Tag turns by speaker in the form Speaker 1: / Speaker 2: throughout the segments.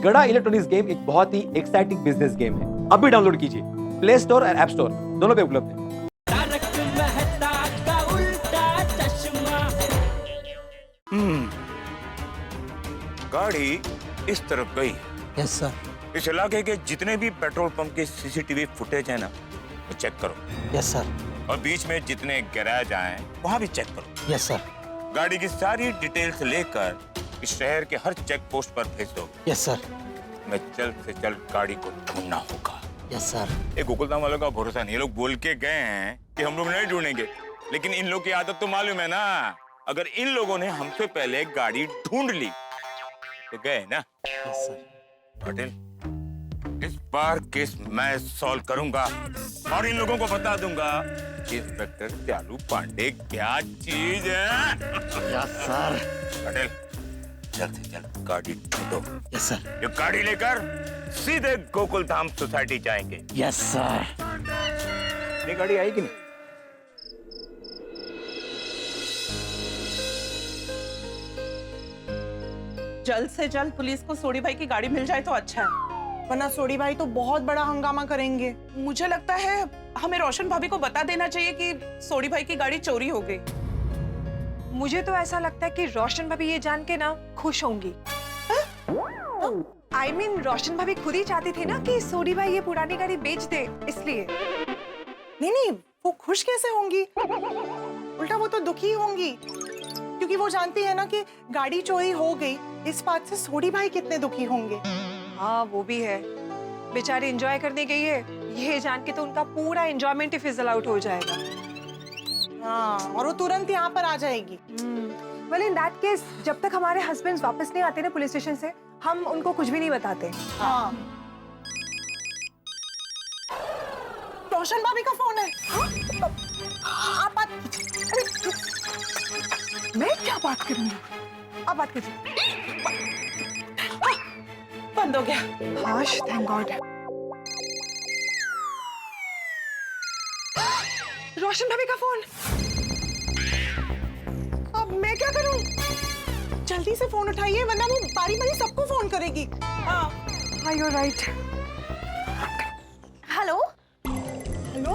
Speaker 1: गड़ा electronics game एक बहुत ही एक्साइटिंग बिजनेस गेम है। अभी डाउनलोड कीजिए, प्ले स्टोर और ऐप स्टोर दोनों पे उपलब्ध है।
Speaker 2: गाड़ी इस तरफ गई।
Speaker 3: Yes sir.
Speaker 2: इस इलाके के जितने भी पेट्रोल पंप के सीसीटीवी फुटेज है ना, वो चेक करो।
Speaker 3: Yes sir.
Speaker 2: और बीच में जितने गैराज आए वहां भी चेक करो।
Speaker 3: Yes sir.
Speaker 2: गाड़ी की सारी डिटेल्स लेकर इस शहर के हर चेक पोस्ट पर भेज दो।
Speaker 3: Yes sir.
Speaker 2: मैं जल्द से जल्द गाड़ी को ढूंढना होगा।
Speaker 3: Yes sir.
Speaker 2: ये गोकुलधाम वालों का भरोसा नहीं। ये लोग बोल के गए हैं कि हम लोग नहीं ढूंढेंगे, लेकिन इन लोग की आदत तो मालूम है ना। अगर इन लोगों ने हमसे पहले गाड़ी ढूंढ ली तो गए ना।
Speaker 3: Yes sir.
Speaker 2: पटेल, इस बार केस मैं सॉल्व करूंगा और इन लोगों को बता दूंगा कि इंस्पेक्टर त्यालू पांडे क्या चीज है।
Speaker 3: Yes sir.
Speaker 2: पटेल, जल्द से जल्द गाड़ी ढूंढो।
Speaker 3: Yes sir.
Speaker 2: ये गाड़ी लेकर सीधे गोकुलधाम सोसाइटी जाएंगे।
Speaker 3: Yes sir.
Speaker 2: ये गाड़ी आएगी नहीं।
Speaker 4: जल्द से जल्द पुलिस को सोडी भाई की गाड़ी मिल जाए तो अच्छा है,
Speaker 5: वरना सोडी भाई तो बहुत बड़ा हंगामा करेंगे।
Speaker 4: मुझे लगता है हमें रोशन भाभी को बता देना चाहिए कि सोडी भाई की गाड़ी चोरी हो गई।
Speaker 6: मुझे तो ऐसा लगता है कि रोशन भाभी ये जान के ना खुश होंगी। I mean, रोशन भाभी खुद ही चाहती थी ना कि सोडी भाई ये पुरानी गाड़ी बेच दे, इसलिए।
Speaker 5: नहीं, वो खुश कैसे होंगी? उल्टा वो तो दुखी होंगी, क्योंकि वो जानती है ना कि गाड़ी चोरी हो गई। इस बात से सोडी भाई कितने दुखी होंगे।
Speaker 6: हाँ, वो भी है। बेचारी एंजॉय करने गई है, ये जान के तो उनका पूरा एंजॉयमेंट ही फिजल आउट हो जाएगा।
Speaker 5: हाँ, और वो तुरंत यहाँ पर आ जाएगी।
Speaker 6: Well, in that case, जब तक हमारे हस्बैंड्स वापस नहीं आते ना पुलिस स्टेशन से, हम उनको कुछ भी नहीं बताते।
Speaker 5: हाँ। रोशन भाभी का फोन है। हाँ? आप बात,
Speaker 6: मैं क्या बात करूंगी? आप बात कीजिए।
Speaker 4: बंद हो गया।
Speaker 6: हाश, थैंक गॉड। रोशन भाभी का फोन।
Speaker 5: अब मैं क्या करूं? जल्दी से फोन उठाइए, वरना वो बारी बारी सबको फोन करेगी। हाँ।
Speaker 6: हाँ, you're right.
Speaker 7: Hello
Speaker 5: hello,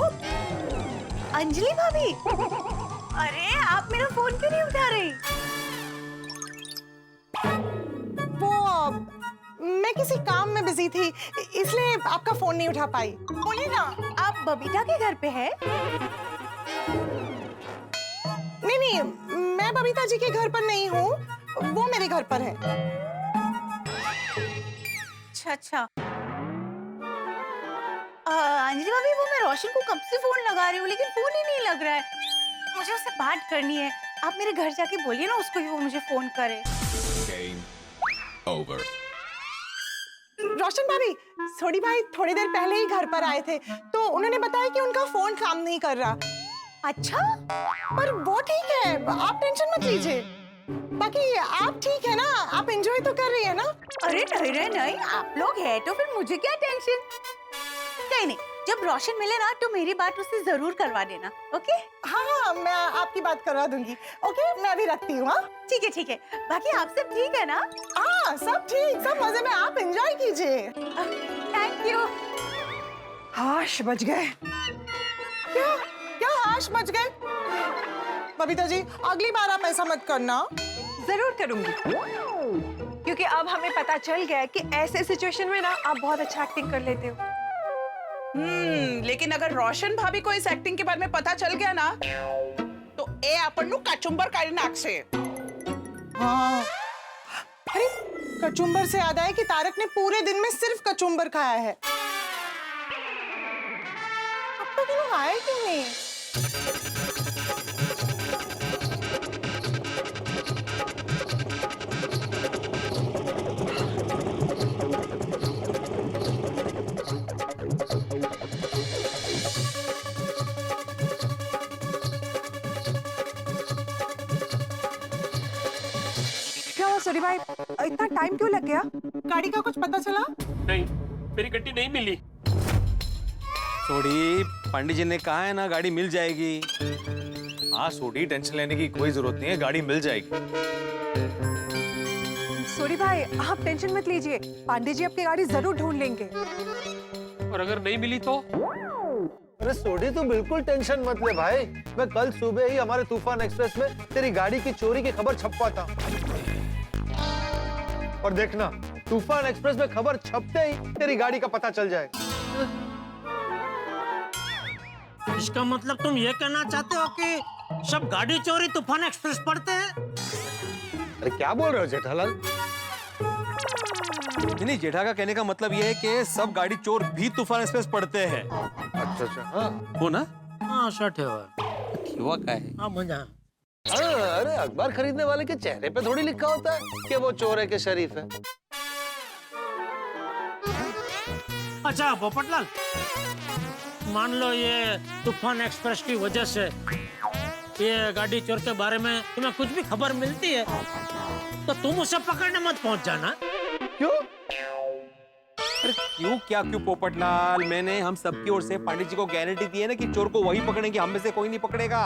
Speaker 7: Anjali भाभी। अरे आप मेरा फोन क्यों नहीं उठा रही?
Speaker 5: वो मैं किसी काम में बिजी थी, इसलिए आपका फोन नहीं उठा पाई।
Speaker 7: बोलिए ना, आप बबीता के घर पे है?
Speaker 5: नहीं, मैं बबीता जी के घर पर नहीं हूँ, वो मेरे घर पर है।
Speaker 7: अच्छा। अंजलि भाभी, वो मैं रोशन को कब से फोन लगा रही हूँ, लेकिन फोन ही नहीं लग रहा है। मुझे उससे बात करनी है। आप मेरे घर जाके बोलिए ना उसको कि वो मुझे फोन करे।
Speaker 2: ओवर।
Speaker 5: रोशन भाभी, सोडी भाई थोड़ी देर पहले ही घर पर आए थे, तो उन्होंने बताया कि उनका फोन काम नहीं कर रहा।
Speaker 7: अच्छा,
Speaker 5: पर वो ठीक है, आप टेंशन मत लीजिए। बाकी आप ठीक है ना? आप एंजॉय तो कर रही है ना?
Speaker 7: अरे नहीं, आप लोग हैं तो फिर मुझे क्या टेंशन। नहीं, जब रोशन मिले ना तो मेरी बात उससे जरूर करवा देना, ओके?
Speaker 5: हाँ, मैं आपकी बात करवा दूंगी। ओके, मैं अभी रखती हूँ। हाँ,
Speaker 7: ठीक है। बाकी आप सब ठीक है ना?
Speaker 5: हाँ, सब ठीक, सब मजे में। आप एंजॉय कीजिए।
Speaker 7: Thank you.
Speaker 6: हाश, बच गए।
Speaker 5: क्या हाश बच गए? बबीता जी, अगली बार आप ऐसा मत करना।
Speaker 6: जरूर करूंगी, क्योंकि अब हमें पता चल गया है कि ऐसे सिचुएशन में ना आप बहुत अच्छा एक्टिंग कर लेते हो।
Speaker 4: लेकिन अगर रोशन भाभी को इस एक्टिंग के बारे में पता चल गया ना, तो ए अपन नु कचुंबर काढ़ी नाखशे।
Speaker 5: हाँ। अरे, कचुम्बर से याद आया कि तारक ने पूरे दिन में सिर्फ कचुम्बर खाया है। अब तक लोग आए क्यों नहीं?
Speaker 6: क्या हुआ सोडी भाई, इतना टाइम क्यों लग गया?
Speaker 5: गाड़ी का कुछ पता चला?
Speaker 8: नहीं, मेरी गड्डी नहीं मिली।
Speaker 1: सोडी, पंडित जी ने कहा है ना गाड़ी मिल जाएगी।
Speaker 9: हाँ सोडी, टेंशन लेने की कोई जरूरत नहीं है, गाड़ी मिल जाएगी।
Speaker 6: सोडी भाई आप टेंशन मत लीजिए, पांडे जी आपकी गाड़ी जरूर ढूंढ लेंगे।
Speaker 8: और अगर नहीं मिली तो?
Speaker 3: अरे सोडी तू बिल्कुल टेंशन मत ले भाई, मैं कल सुबह ही हमारे तूफान एक्सप्रेस में तेरी गाड़ी की चोरी की खबर छपवाता। और देखना तूफान एक्सप्रेस में खबर छपते ही तेरी गाड़ी का पता चल जाएगा।
Speaker 9: इसका मतलब तुम ये कहना चाहते हो कि सब गाड़ी चोरी तूफान एक्सप्रेस पढ़ते हैं?
Speaker 3: अरे क्या बोल रहे हो जेठालाल?
Speaker 1: नहीं, जेठा का कहने का मतलब ये है कि सब गाड़ी चोर भी तूफान एक्सप्रेस पढ़ते हैं।
Speaker 3: अच्छा अच्छा, हाँ
Speaker 1: हो ना?
Speaker 9: हाँ सच है।
Speaker 1: हुआ क्या है?
Speaker 9: हाँ मजा।
Speaker 3: अरे अखबार खरीदने वाले के चेहरे पे थोड़ी लिखा होता है कि वो चोर है कि शरीफ है।
Speaker 9: अच्छा पोपटलाल, मान लो ये तूफान एक्सप्रेस की वजह से ये गाड़ी चोर के बारे में तुम्हें कुछ भी खबर मिलती है तो तुम उसे पकड़ने मत पहुंच जाना।
Speaker 3: क्यों?
Speaker 1: अरे क्यों पोपटलाल, मैंने हम सबकी ओर से पांडे जी को गारंटी दी है ना कि चोर को वही पकड़ेंगे, हम में से कोई नहीं पकड़ेगा।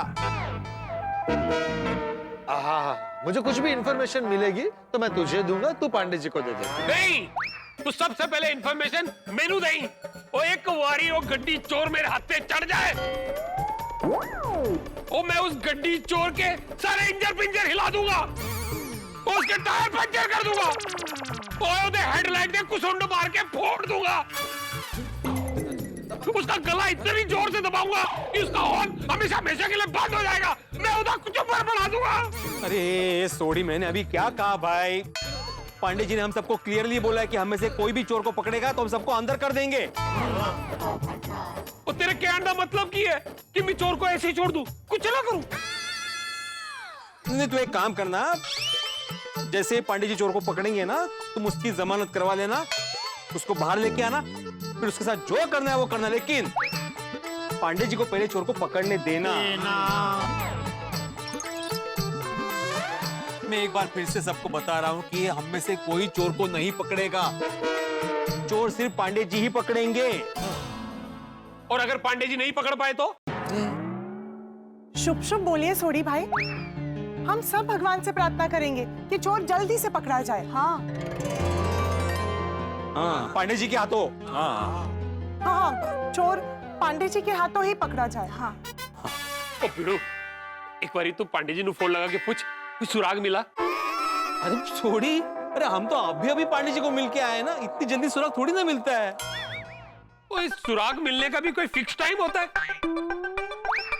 Speaker 3: हाँ, मुझे कुछ भी इंफॉर्मेशन मिलेगी तो मैं तुझे दूंगा, तू पांडे जी को दे दे।
Speaker 8: नहीं, तू सबसे पहले इंफॉर्मेशन मेनू दई। ओ एक वारी ओ गड्डी चोर मेरे हाथ पे चढ़ जाए, ओ मैं उस गड्डी चोर के सारे इंजर पिंजर हिला दूंगा, उसके टायर पंचर कर दूंगा, ओदे हेडलाइट दे कुसुंड मार के फोड़ दूंगा, उसका गला इतनी जोर से दबाऊंगा कि उसका हॉर्न हमेशा हमेशा के लिए बंद हो जाएगा, मैं उधर कुछ ऊपर बना दूंगा।
Speaker 1: अरे सोडी, मैंने अभी क्या कहा भाई? पांडे जी ने हम सबको क्लियरली बोला है कि हम में से कोई भी चोर को पकड़ेगा तो हम सबको अंदर कर देंगे।
Speaker 8: और तेरे कहने का मतलब की है कि मैं चोर को ऐसे ही छोड़ दूं, कुछ ना करूं?
Speaker 1: नहीं, तू एक काम करना, जैसे पांडे जी चोर को पकड़ेंगे ना, तुम उसकी जमानत करवा लेना, उसको बाहर लेके आना, फिर उसके साथ जो करना है वो करना, लेकिन पांडे जी को पहले चोर को पकड़ने देना। मैं एक बार फिर से सबको बता रहा हूं कि हम में से कोई चोर को नहीं पकड़ेगा, चोर सिर्फ पांडे जी ही पकड़ेंगे।
Speaker 8: और अगर पांडे जी नहीं पकड़ पाए तो?
Speaker 5: शुभ शुभ बोलिए सोडी भाई, हम सब भगवान से प्रार्थना करेंगे कि चोर जल्दी से पकड़ा जाए।
Speaker 6: हाँ
Speaker 1: हाँ, पांडे जी के हाथों।
Speaker 5: हाँ, चोर पांडे जी के हाथों ही पकड़ा जाए। हाँ
Speaker 8: ओ भिड़ो, एक बारी तू पांडे जी नु फोन लगा के पूछ, कुछ सुराग मिला?
Speaker 1: अरे सोडी, अरे हम तो अभी अभी पांडे जी को मिल के आए ना, इतनी जल्दी सुराग थोड़ी ना मिलता है।
Speaker 8: ओ इस सुराग मिलने का भी कोई फिक्स टाइम होता है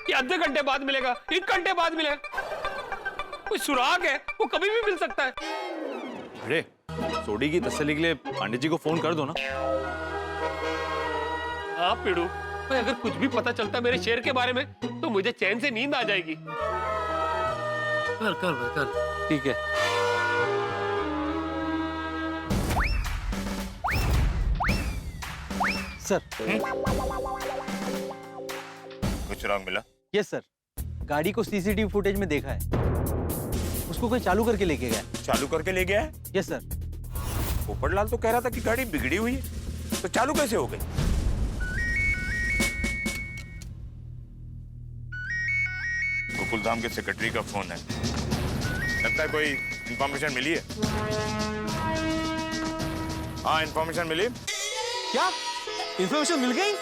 Speaker 8: कि आधे घंटे बाद मिलेगा, 1 घंटे बाद मिलेगा? कोई सुराग है वो कभी भी मिल सकता है।
Speaker 10: अरे सोडी की तसल्ली के लिए पांडे जी को फोन कर दो ना।
Speaker 8: हाँ पिड़ू, भाई अगर कुछ भी पता चलता मेरे शेर के बारे में तो मुझे चैन से नींद आ जाएगी।
Speaker 9: कर।
Speaker 1: ठीक है। सर।
Speaker 2: कुछ सुराग मिला?
Speaker 11: यस सर, गाड़ी को सीसीटीवी फुटेज में देखा है, उसको कोई चालू करके लेके गया।
Speaker 2: चालू करके ले गया है?
Speaker 11: Yes sir.
Speaker 2: पोपटलाल तो कह रहा था कि गाड़ी बिगड़ी हुई है, तो चालू कैसे हो गई? गोकुलधाम के सेक्रेटरी का फोन है, लगता है कोई इंफॉर्मेशन मिली है। हाँ, इंफॉर्मेशन मिली।
Speaker 1: क्या इंफॉर्मेशन मिल गई?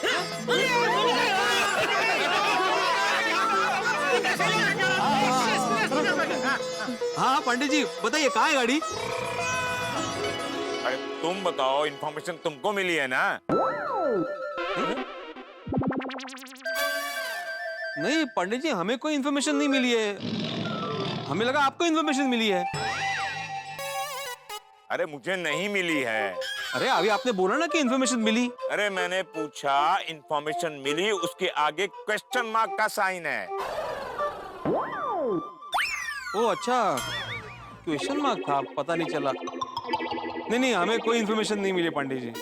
Speaker 1: हाँ पांडे जी बताइए, कहाँ है गाड़ी?
Speaker 2: अरे तुम बताओ, इंफॉर्मेशन तुमको मिली है ना?
Speaker 1: नहीं पांडे जी, हमें कोई इंफॉर्मेशन नहीं मिली है, हमें लगा आपको इंफॉर्मेशन मिली है।
Speaker 2: अरे मुझे नहीं मिली है।
Speaker 1: अरे अभी आपने बोला ना कि इंफॉर्मेशन मिली।
Speaker 2: अरे मैंने पूछा इंफॉर्मेशन मिली, उसके आगे क्वेश्चन मार्क का साइन है।
Speaker 1: ओ अच्छा, क्वेश्चन मार्क था, पता नहीं चला। नहीं, हमें कोई इंफॉर्मेशन नहीं मिली पांडे जी।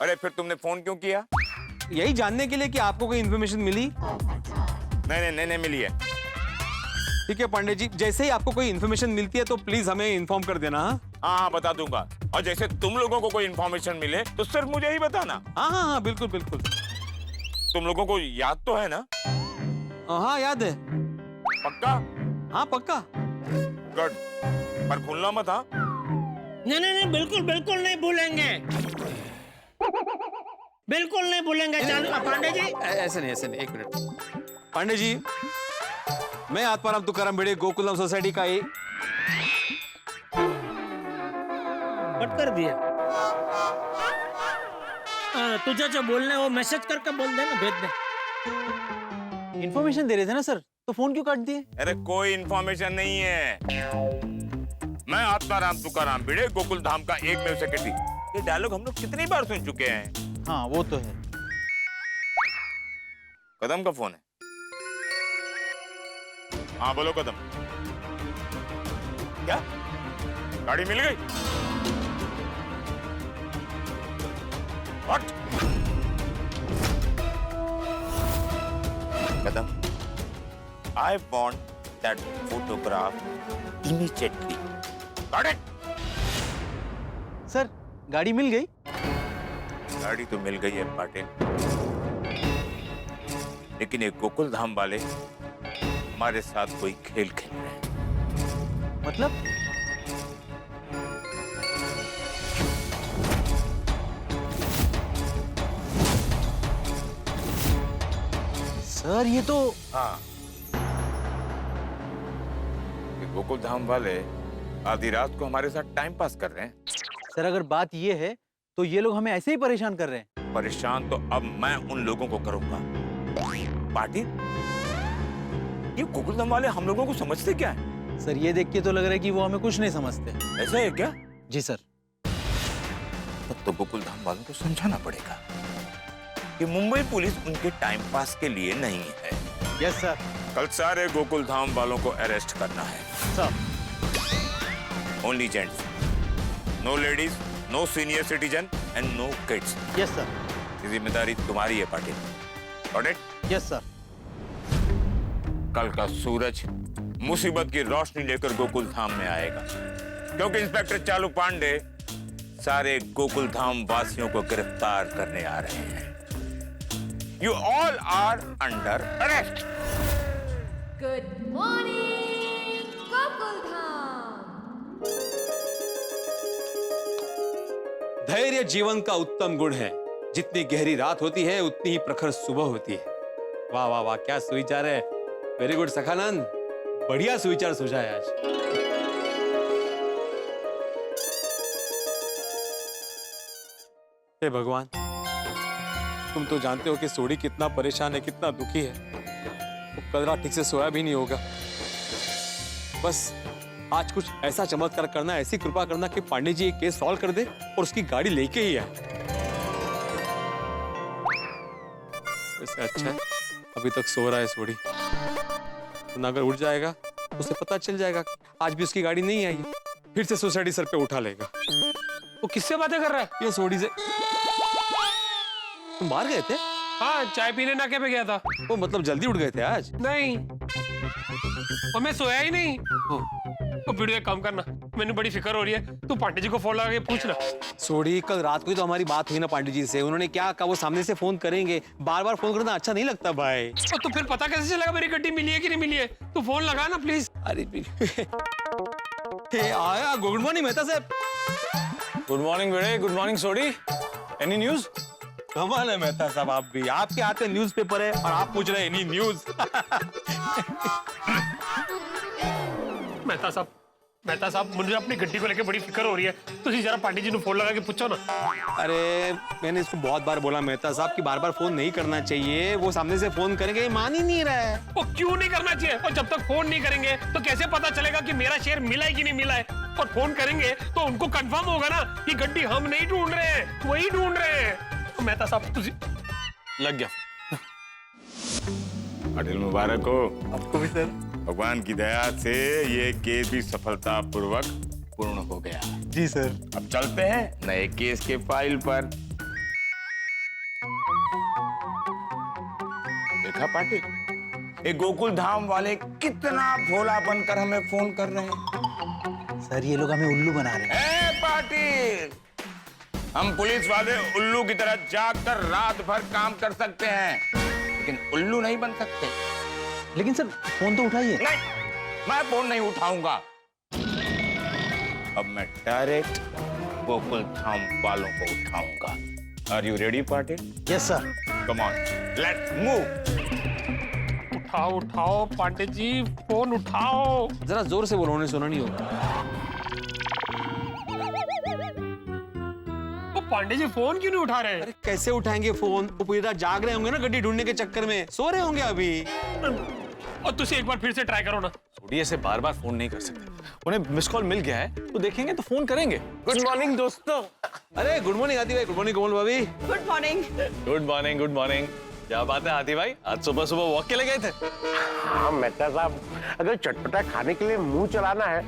Speaker 2: अरे फिर तुमने फोन क्यों किया?
Speaker 1: यही जानने के लिए कि आपको कोई इंफॉर्मेशन मिली।
Speaker 2: नहीं मिली है।
Speaker 1: ठीक है पांडे जी, जैसे ही आपको कोई इन्फॉर्मेशन मिलती है तो प्लीज हमें इन्फॉर्म कर देना।
Speaker 2: हाँ बता दूंगा, और जैसे तुम लोगों को कोई इन्फॉर्मेशन मिले तो सिर्फ मुझे ही बताना।
Speaker 1: हाँ बिल्कुल बिल्कुल।
Speaker 2: तुम लोगों को याद तो है ना?
Speaker 1: हाँ याद है।
Speaker 2: पक्का?
Speaker 1: हाँ पक्का।
Speaker 2: गुड, पर भूलना मत। हाँ
Speaker 9: नहीं नहीं नहीं, बिल्कुल बिल्कुल नहीं भूलेंगे, बिल्कुल नहीं भूलेंगे। चालू पांडे जी,
Speaker 1: ऐसे नहीं, एक मिनट। पांडे जी, मैं आत्माराम तुकाराम भिड़े गोकुलम सोसाइटी का ही
Speaker 9: कट कर दिया। तुझे जो बोलना है वो मैसेज करके बोल देना, भेज दे।
Speaker 11: इन्फॉर्मेशन दे रहे थे ना सर, तो फोन क्यों काट दिए?
Speaker 2: अरे कोई इंफॉर्मेशन नहीं है। मैं आत्माराम तुकाराम भिड़े गोकुल धाम का एकमेव सेक्रेटरी। ये डायलॉग हम लोग कितनी बार सुन चुके हैं।
Speaker 11: हाँ वो तो है।
Speaker 2: कदम का फोन है। हाँ बोलो कदम, क्या गाड़ी मिल गई? What? Kadam, I want that photograph immediately. Got it?
Speaker 11: Sir गाड़ी मिल गई?
Speaker 2: गाड़ी तो मिल गई है पाटिल, लेकिन ये गोकुल धाम वाले हमारे साथ कोई खेल खेल रहे हैं।
Speaker 11: मतलब? सर ये तो
Speaker 2: हाँ, ये गोकुल धाम वाले आधी रात को हमारे साथ टाइम पास कर रहे हैं।
Speaker 11: सर अगर बात ये है तो ये लोग हमें ऐसे ही परेशान कर रहे हैं।
Speaker 2: परेशान तो अब मैं उन लोगों को करूंगा। पाटिल, ये गोकुल धाम वाले हम लोगों को समझते क्या है?
Speaker 11: सर ये देख के तो लग रहा है कि वो हमें कुछ नहीं समझते।
Speaker 2: ऐसा है क्या?
Speaker 11: जी सर।
Speaker 2: तब तो गोकुल धाम वालों को समझाना पड़ेगा कि मुंबई पुलिस उनके टाइम पास के लिए नहीं है।
Speaker 11: Yes sir.
Speaker 2: कल सारे गोकुल धाम वालों को अरेस्ट करना है।
Speaker 11: Sir.
Speaker 2: Only gents, no ladies, no senior citizen and no kids.
Speaker 11: Yes sir.
Speaker 2: ये जिम्मेदारी तुम्हारी है Patil. Got it?
Speaker 11: Yes sir.
Speaker 2: कल का सूरज मुसीबत की रोशनी लेकर गोकुल धाम में आएगा, क्योंकि इंस्पेक्टर चालू पांडे सारे गोकुल धाम वासियों को गिरफ्तार करने आ रहे हैं। You all are under arrest.
Speaker 12: Good morning, Gokuldham.
Speaker 1: धैर्य जीवन का उत्तम गुण है। जितनी गहरी रात होती है उतनी ही प्रखर सुबह होती है। वाह वाह वाह, क्या सुविचार है। वेरी गुड सखानंद, बढ़िया सुविचार सूझा है आज। हे भगवान, तुम तो जानते हो कि सोडी कितना परेशान है, कितना दुखी है। वो कल रात ठीक से सोया भी नहीं होगा। बस आज कुछ ऐसा चमत्कार करना, ऐसी कृपा करना कि पांडे जी ये केस सॉल्व कर दे और उसकी गाड़ी लेके ही आए। इससे अच्छा है अभी तक सो रहा है सोडी, तो अगर उठ जाएगा तो उसे पता चल जाएगा आज भी उसकी गाड़ी नहीं आई है, फिर से सोसाइटी सर पे उठा लेगा।
Speaker 8: वो किससे बातें कर रहा है?
Speaker 1: ये सोडी से। तुम बाहर गए थे?
Speaker 8: हाँ, चाय पीने नाके पे गया था।
Speaker 1: वो मतलब जल्दी उठ गए थे आज?
Speaker 8: नहीं, और मैं सोया ही नहीं। तो वीडियो एक काम करना, मैंने बड़ी फिक्र हो रही है, तू पांडे जी को फोन लगा के पूछना।
Speaker 1: सोडी, कल रात को ही तो हमारी बात हुई ना पांडे जी से। उन्होंने क्या कहा, वो सामने से फोन करेंगे। बार बार फोन करना अच्छा नहीं लगता भाई।
Speaker 8: तो फिर पता कैसे चलेगा मेरी गड्डी मिली है कि नहीं मिली है? तू फोन लगा ना प्लीज।
Speaker 1: अरे आया। गुड मॉर्निंग मेहता साहब।
Speaker 10: गुड मॉर्निंग बेटे, good morning Sodhi. Any news?
Speaker 1: कमाल है मेहता साहब, आप भी। आपके हाथ में न्यूज़पेपर है और आप पूछ रहे हैं एनी न्यूज।
Speaker 8: मेहता साहब, मुझे अपनी गड्डी को लेके बड़ी फिक्र हो रही है। तुसी जरा पांडे जी को फोन लगा के पूछो ना।
Speaker 1: अरे मैंने इसको बहुत बार बोला मेहता साहब कि बार बार फोन नहीं करना चाहिए। वो सामने से फोन करेंगे, मान ही नहीं रहा है।
Speaker 8: वो क्यों नहीं करना चाहिए? और जब तक फोन नहीं करेंगे तो कैसे पता चलेगा कि मेरा शेयर मिला है कि नहीं मिला है? और फोन करेंगे तो उनको कंफर्म होगा ना कि गड्डी हम नहीं ढूंढ रहे हैं, वही ढूंढ रहे हैं। तो मेहता साहब तुझे
Speaker 10: लग गया।
Speaker 2: पाटिल मुबारक हो।
Speaker 11: आपको भी सर।
Speaker 2: भगवान की दया से ये केस भी सफलतापूर्वक पूर्ण हो गया।
Speaker 11: जी सर।
Speaker 2: अब चलते हैं नए केस के फाइल पर। देखा पाटिल, ये गोकुल धाम वाले कितना भोला बनकर हमें फोन कर रहे हैं।
Speaker 11: सर ये लोग हमें उल्लू बना रहे हैं।
Speaker 2: पाटिल, हम पुलिस वाले उल्लू की तरह जागकर रात भर काम कर सकते हैं, लेकिन उल्लू नहीं बन सकते।
Speaker 11: लेकिन सर फोन तो उठाइए।
Speaker 2: नहीं, मैं फोन नहीं उठाऊंगा। अब मैं डायरेक्ट गोकुल धाम वालों को उठाऊंगा। Are you ready Patil?
Speaker 3: Yes sir.
Speaker 2: Come on, let's move.
Speaker 8: उठाओ उठाओ पांडे जी, फोन उठाओ।
Speaker 1: जरा जोर से बोलो, उन्हें सुना नहीं होगा।
Speaker 8: वो पांडे जी फोन क्यों नहीं उठा रहे?
Speaker 1: अरे कैसे उठाएंगे फोन? वो पूरी रात जाग रहे होंगे ना गड्डी ढूंढने के चक्कर में, सो रहे होंगे अभी।
Speaker 8: और तुझे एक बार फिर से ट्राई करो ना।
Speaker 10: सोडी ऐसे बार बार फोन नहीं कर सकते, उन्हें मिस कॉल मिल गया है तो देखेंगे तो फोन करेंगे।
Speaker 3: गुड मॉर्निंग दोस्तों।
Speaker 1: अरे गुड मॉर्निंग आती भाई। गुड मॉर्निंग कोमल भाभी।
Speaker 4: Good morning.
Speaker 10: Good morning, good morning. क्या बात है आती भाई, आज सुबह सुबह वॉक के लिए गए थे?
Speaker 3: हाँ मेहता साहब, अगर चटपटा खाने के लिए मुंह चलाना है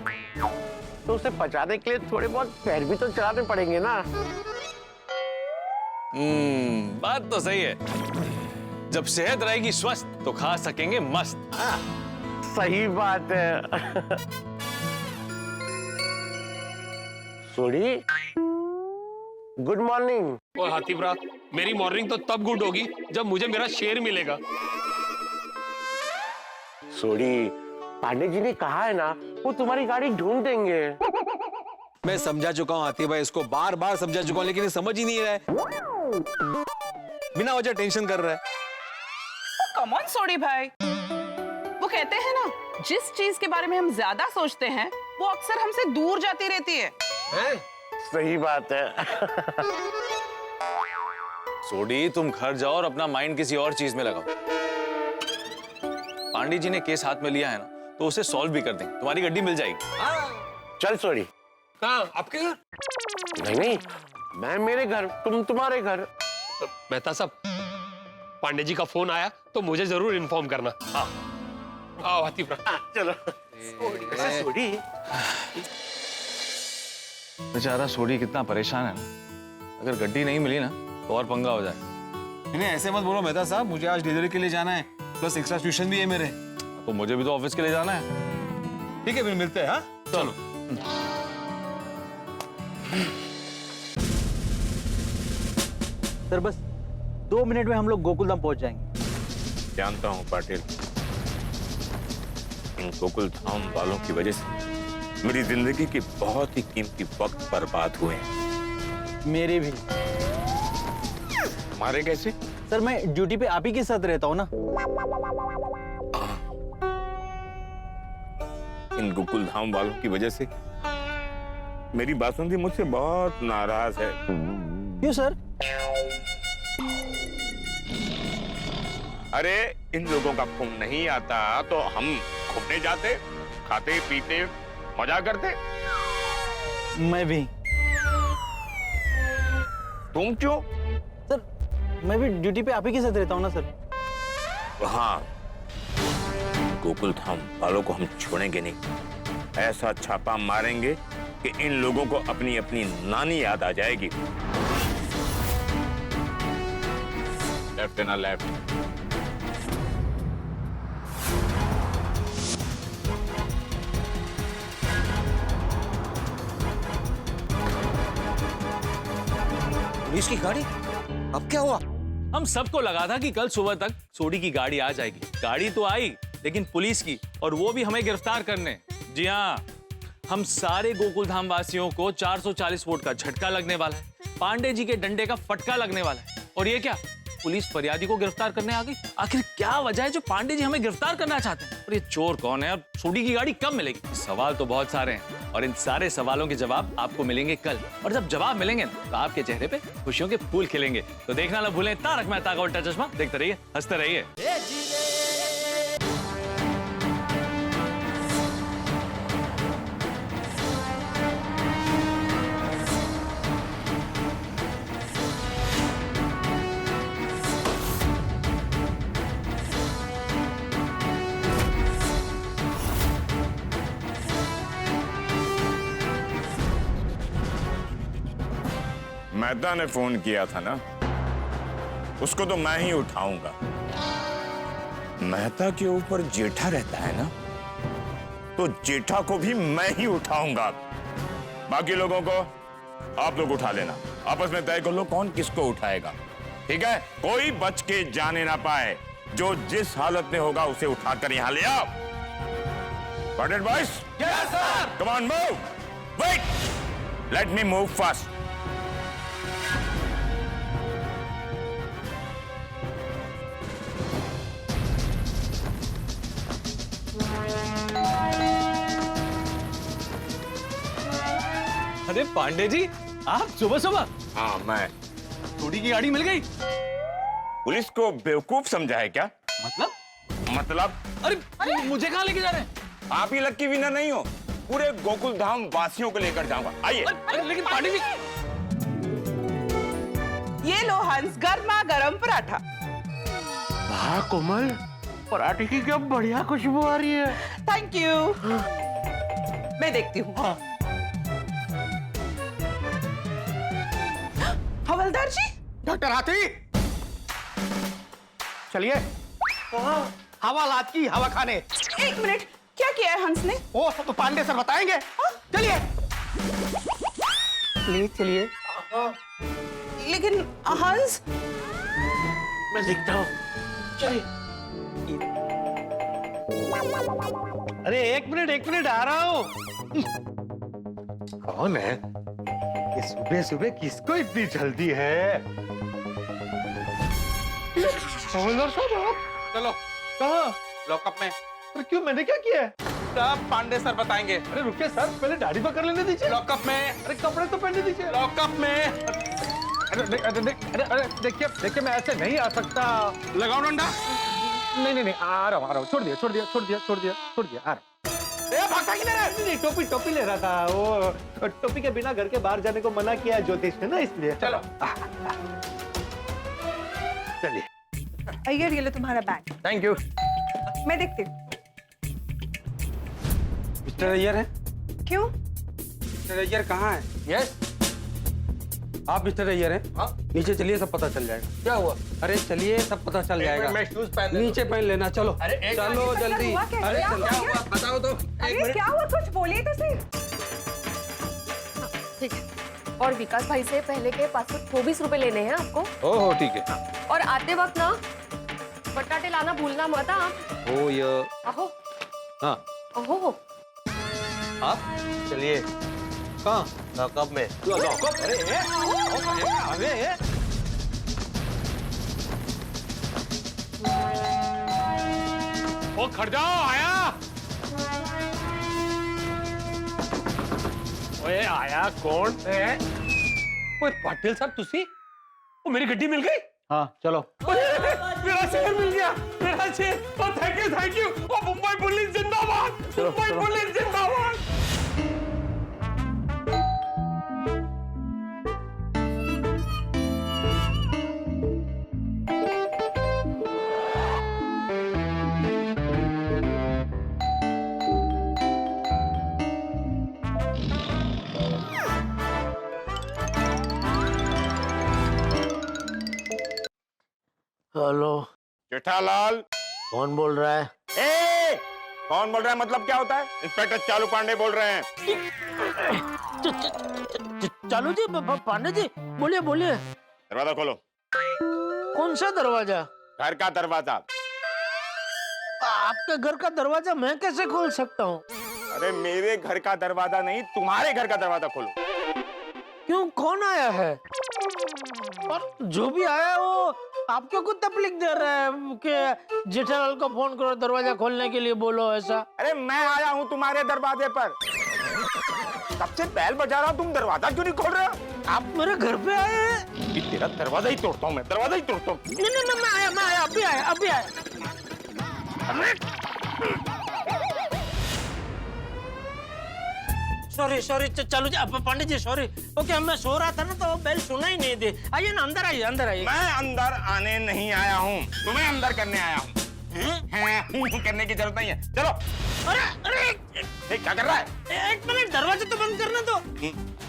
Speaker 3: तो उसे पचाने के लिए थोड़े बहुत पैर भी तो चलाने पड़ेंगे ना।
Speaker 10: बात तो सही है। जब सेहत रहेगी स्वस्थ तो खा सकेंगे मस्त।
Speaker 3: सही बात है। सोडी, गुड मॉर्निंग।
Speaker 8: और हाथीप्रा, मेरी मॉर्निंग तो तब गुड होगी जब मुझे मेरा शेर मिलेगा।
Speaker 3: सोडी, पांडे जी ने कहा है ना वो तुम्हारी गाड़ी ढूंढ देंगे।
Speaker 1: मैं समझा चुका हूँ आती भाई, इसको बार बार समझा चुका हूँ, लेकिन ये समझ ही नहीं रहा है। बिना वजह टेंशन कर रहा है।
Speaker 4: कम ऑन सोडी भाई, वो कहते हैं ना, जिस चीज के बारे में हम ज्यादा सोचते हैं वो अक्सर हमसे दूर जाती रहती है।
Speaker 3: सही बात है।
Speaker 10: सोडी, तुम घर जाओ और अपना माइंड किसी और चीज में लगाओ। पांडे जी ने केस हाथ में लिया है ना तो उसे सॉल्व भी कर देंगे, तुम्हारी गड्डी मिल जाएगी।
Speaker 3: चल सोडी।
Speaker 8: कहाँ? आपके घर?
Speaker 3: नहीं, मैं मेरे घर, तुम तुम्हारे घर।
Speaker 8: मेहता साहब, पांडे जी का फोन आया तो मुझे जरूर इन्फॉर्म करना। हाँ, आओ हाथीप्रा।
Speaker 3: चलो। सोडी,
Speaker 10: बेचारा सोडी कितना परेशान है ना, अगर गड्डी नहीं मिली ना तो और पंगा हो जाए।
Speaker 1: नहीं ऐसे मत बोलो मेहता साहब, मुझे आज डिलीवरी के लिए जाना है, प्लस एक्स्ट्रा ट्यूशन भी है मेरे।
Speaker 10: तो मुझे भी तो ऑफिस के लिए जाना है।
Speaker 1: ठीक है फिर मिलते हैं। हाँ चलो।
Speaker 11: सर बस 2 मिनट में हम लोग गोकुलधाम पहुंच जाएंगे।
Speaker 2: जानता हूँ पाटिल, इन गोकुल धाम वालों की वजह से मेरी जिंदगी के बहुत ही कीमती वक्त बर्बाद हुए हैं।
Speaker 11: मेरे भी।
Speaker 2: हमारे कैसे?
Speaker 11: सर मैं ड्यूटी पे आप ही के साथ रहता हूँ ना।
Speaker 2: इन गोकुल धाम वालों की वजह से मेरी बासुंदी मुझसे बहुत नाराज है।
Speaker 11: क्यों सर?
Speaker 2: अरे इन लोगों का फोन नहीं आता तो हम घूमने जाते, खाते पीते मजा करते।
Speaker 11: मैं भी।
Speaker 2: तुम क्यों?
Speaker 11: सर मैं भी ड्यूटी पे आप ही के साथ रहता हूँ ना सर।
Speaker 2: हाँ, गोकुल धाम वालों को हम छोड़ेंगे नहीं। ऐसा छापा मारेंगे कि इन लोगों को अपनी अपनी नानी याद आ जाएगी। लेफ्ट ना लेफ्ट।
Speaker 1: पुलिस की गाड़ी? अब क्या हुआ?
Speaker 10: हम सबको लगा था कि कल सुबह तक सोडी की गाड़ी आ जाएगी। गाड़ी तो आई, लेकिन पुलिस की, और वो भी हमें गिरफ्तार करने। जी हाँ, हम सारे गोकुलधाम वासियों को 440 वोट का झटका लगने वाला है, पांडे जी के डंडे का फटका लगने वाला है। और ये क्या, पुलिस फरियादी को गिरफ्तार करने आ गई? आखिर क्या वजह है जो पांडे जी हमें गिरफ्तार करना चाहते हैं? और ये चोर कौन है और सोडी की गाड़ी कब मिलेगी? सवाल तो बहुत सारे हैं और इन सारे सवालों के जवाब आपको मिलेंगे कल। और जब जवाब मिलेंगे तो आपके चेहरे पे खुशियों के फूल खिलेंगे। तो देखना ना भूलें तारक मेहता का उल्टा चश्मा। देखते रहिए, हंसते रहिए।
Speaker 2: मेहता ने फोन किया था ना, उसको तो मैं ही उठाऊंगा। मेहता के ऊपर जेठा रहता है ना, तो जेठा को भी मैं ही उठाऊंगा। बाकी लोगों को आप लोग उठा लेना, आपस में तय कर लो कौन किसको उठाएगा। ठीक है? कोई बच के जाने ना पाए। जो जिस हालत में होगा उसे उठाकर यहां ले आओ। Boys, come on move. Wait. Let me move fast.
Speaker 10: अरे पांडे जी, आप सुबह सुबह?
Speaker 2: हाँ, मैं।
Speaker 10: सोडी की गाड़ी मिल गई?
Speaker 2: पुलिस को बेवकूफ समझा है क्या? मतलब
Speaker 10: अरे मुझे कहाँ लेके जा रहे हैं?
Speaker 2: आप ही लक्की विनर नहीं हो, पूरे गोकुल धाम वासियों को लेकर जाऊंगा। आइए।
Speaker 10: लेकिन पांडे जी,
Speaker 4: ये लो हंस, गर्मा गरम पराठा।
Speaker 3: वाह कोमल, पराठे की क्या बढ़िया खुशबू आ रही है।
Speaker 4: Thank you. मैं देखती हूँ। हवलदार जी।
Speaker 3: डॉक्टर हाथी, चलिए। हवा लाद की हवा खाने।
Speaker 4: एक मिनट, क्या किया है हंस ने?
Speaker 3: वो सब तो पांडे सर बताएंगे। चलिए प्लीज चलिए।
Speaker 4: लेकिन हंस,
Speaker 3: मैं दिखता हूँ। चलिए।
Speaker 11: अरे एक मिनट आ रहा हूँ।
Speaker 3: कौन है ये सुबह सुबह? किसको इतनी जल्दी है? हवलदार साहब,
Speaker 1: चलो
Speaker 3: कहाँ?
Speaker 1: लॉकअप में।
Speaker 3: अरे क्यों, मैंने क्या किया है?
Speaker 1: सब पांडे सर बताएंगे।
Speaker 3: अरे रुकिए सर, पहले दाढ़ी पकड़ लेने दीजिए।
Speaker 1: लॉकअप में।
Speaker 3: अरे कपड़े तो पहनने दीजिए।
Speaker 1: लॉकअप में।
Speaker 3: अरे देखिए मैं ऐसे नहीं आ सकता।
Speaker 1: लगाओ डंडा।
Speaker 3: नहीं आ रहा हूँ। छोड़ दिया आ रहा हूँ। भागता किधर है? नहीं, टोपी ले रहा था। वो टोपी के बिना घर के बाहर जाने को मना किया ज्योतिष ने ना, इसलिए। चलो चलिए।
Speaker 6: अय्यर, ये लो तुम्हारा बैग।
Speaker 3: Thank you.
Speaker 6: मैं देखती हूँ।
Speaker 11: मिस्टर अय्यर है?
Speaker 6: क्यों?
Speaker 11: मिस्टर अय्यर कहाँ है?
Speaker 3: यस,
Speaker 11: आप मिस्टर अय्यर हैं? नीचे चलिए, सब पता चल जाएगा।
Speaker 3: क्या हुआ?
Speaker 11: अरे चलिए, सब पता चल जाएगा।
Speaker 3: मैं शूज पहन
Speaker 11: नीचे पहन लेना। चलो चलो जल्दी।
Speaker 6: हुआ क्या?
Speaker 11: अरे
Speaker 6: क्या
Speaker 11: चलो।
Speaker 6: हुआ?
Speaker 3: बताओ तो।
Speaker 6: अरे क्या हुआ, कुछ बोलिए तो सही।
Speaker 13: ठीक है। और विकास भाई से पहले के 524 रुपए लेने हैं आपको।
Speaker 11: ओहो ठीक है।
Speaker 13: और आते वक्त ना बटाटे लाना भूलना मत आप।
Speaker 11: ओ ये
Speaker 13: अहो
Speaker 11: हाँ,
Speaker 13: अहो।
Speaker 11: आप चलिए। कहाँ?
Speaker 3: लॉकअप में।
Speaker 11: लॉकअप? अरे
Speaker 8: ओ खड़ जाओ, आया। ओए आया कौन है? ओए पाटिल साहब, तुसी? ओ मेरी गड्डी मिल गई?
Speaker 11: हाँ चलो।
Speaker 8: मेरा शेर मिल गया, मेरा शेर। Oh thank you. Oh Mumbai police जिंदाबाद, मुंबई पुलिस जिंदाबाद।
Speaker 3: हेलो,
Speaker 2: जेठालाल।
Speaker 3: कौन बोल रहा है?
Speaker 2: कौन बोल रहा है मतलब क्या होता है? इंस्पेक्टर चालू पांडे बोल रहे हैं।
Speaker 3: चालू जी, पांडे जी, बोलिए।
Speaker 2: दरवाजा खोलो।
Speaker 3: कौन सा दरवाजा?
Speaker 2: घर का दरवाजा।
Speaker 3: आपके घर का दरवाजा मैं कैसे खोल सकता हूँ?
Speaker 2: अरे मेरे घर का दरवाजा नहीं, तुम्हारे घर का दरवाजा खोलो।
Speaker 3: क्यों, कौन आया है? और जो भी आया है वो आपको कुछ तकलीफ दे रहा है कि जेठालाल को फोन करो, दरवाजा खोलने के लिए बोलो, ऐसा?
Speaker 2: अरे मैं आया हूँ तुम्हारे दरवाजे पर, कब से बैल बजा रहा हूँ, तुम दरवाजा क्यों नहीं खोल रहे हो?
Speaker 3: आप मेरे घर पे आए हैं?
Speaker 2: तेरा दरवाजा ही तोड़ता हूँ मैं, दरवाजा ही तोड़ता हूँ।
Speaker 3: नहीं, मैं आया, अभी आया। सॉरी चालू जी, पांडे जी सॉरी। ओके, मैं सो रहा था ना तो बेल सुना ही नहीं दे। आइए ना, अंदर आइए।
Speaker 2: मैं अंदर आने नहीं आया हूँ, तुम्हें अंदर करने आया हूँ। करने की जरूरत नहीं है, चलो।
Speaker 3: अरे
Speaker 2: क्या कर रहा है?
Speaker 3: एक मिनट, दरवाजा तो बंद करना दो।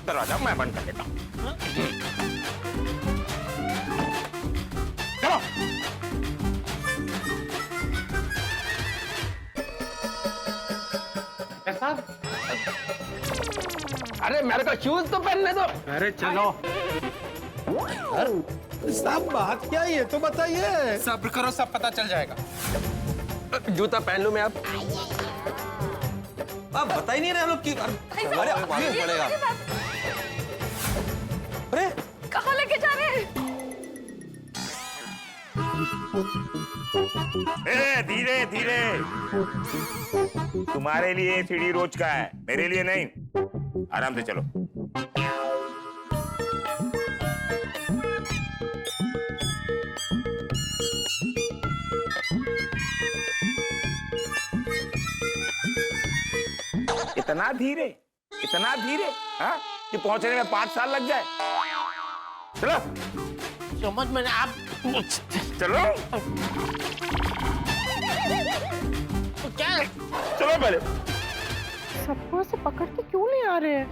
Speaker 2: दरवाजा मैं बंद कर देता हूँ। चलो।
Speaker 3: अरे मेरे को शूज तो पहनने दो।
Speaker 11: अरे चलो।
Speaker 3: साहब बात क्या है, ये तो बताइए।
Speaker 1: सब्र करो, सब पता चल जाएगा।
Speaker 3: जूता पहन लूं मैं अब?
Speaker 11: आप बता ही नहीं रहे हम लोग की। अरे पड़ेगा।
Speaker 2: धीरे धीरे। तुम्हारे लिए सीढ़ी रोज का है, मेरे लिए नहीं। आराम से चलो। इतना धीरे हाँ कि पहुंचने में 5 साल लग जाए। चलो
Speaker 9: समझ में आप
Speaker 2: चलो
Speaker 9: क्या
Speaker 2: चलो पहले।
Speaker 5: सबको से पकड़ के क्यों ले आ रहे हैं?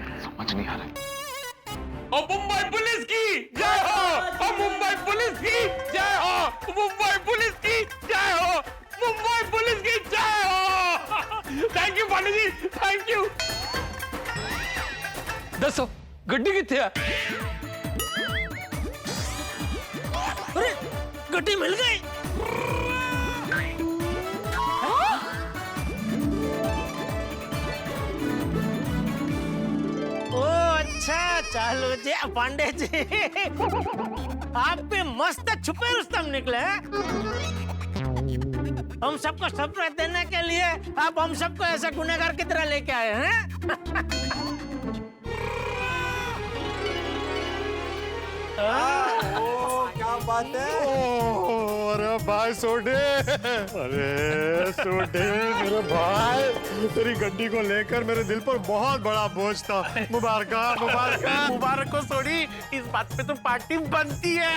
Speaker 8: और मुंबई पुलिस की जय हो, और मुंबई पुलिस की जय हो, मुंबई पुलिस की जय हो, मुंबई पुलिस की जय हो। Thank you Pandey ji, thank you. दसो गड्डी किथे है?
Speaker 9: अरे गड्डी मिल गई। ओ अच्छा चालू जी पांडे जी, आप भी मस्त छुपे रुस्तम निकले हैं। हम सबको सरप्राइज देने के लिए आप हम सबको ऐसा गुनहगार की तरह लेके आए हैं।
Speaker 1: क्या बात है?
Speaker 3: अरे भाई सोडे, अरे सोडे मेरे भाई, तेरी गड्डी को लेकर मेरे दिल पर बहुत बड़ा बोझ था। मुबारक
Speaker 9: मुबारक हो सोडी, इस बात पे तो पार्टी बनती है।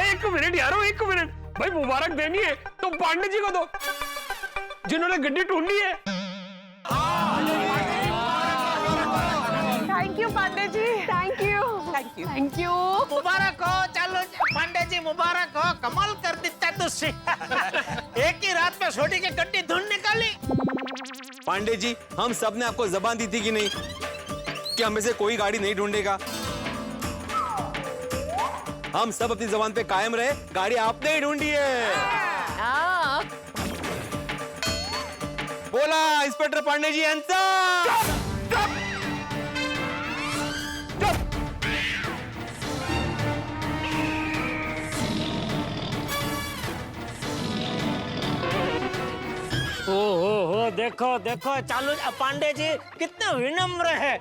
Speaker 8: एक मिनट यारो, एक मिनट भाई, मुबारक देनी है तो पांडे जी को दो जिन्होंने गड्डी ढूंढी है।
Speaker 5: Thank you Pandey ji,
Speaker 6: thank you.
Speaker 4: Thank you.
Speaker 9: मुबारक हो, चलो पांडे जी मुबारक हो, कमाल कर देता तुझसे। एक ही रात में छोटी की गड्डी ढूंढ निकाली।
Speaker 1: पांडे जी, हम सब ने आपको जबान दी थी कि नहीं कि हमें से कोई गाड़ी नहीं ढूंढेगा? हम सब अपनी जबान पे कायम रहे, गाड़ी आपने ही ढूंढी है। बोला इंस्पेक्टर पांडे जी आंसर।
Speaker 9: हो देखो देखो चालू पांडे जी कितने विनम्र है,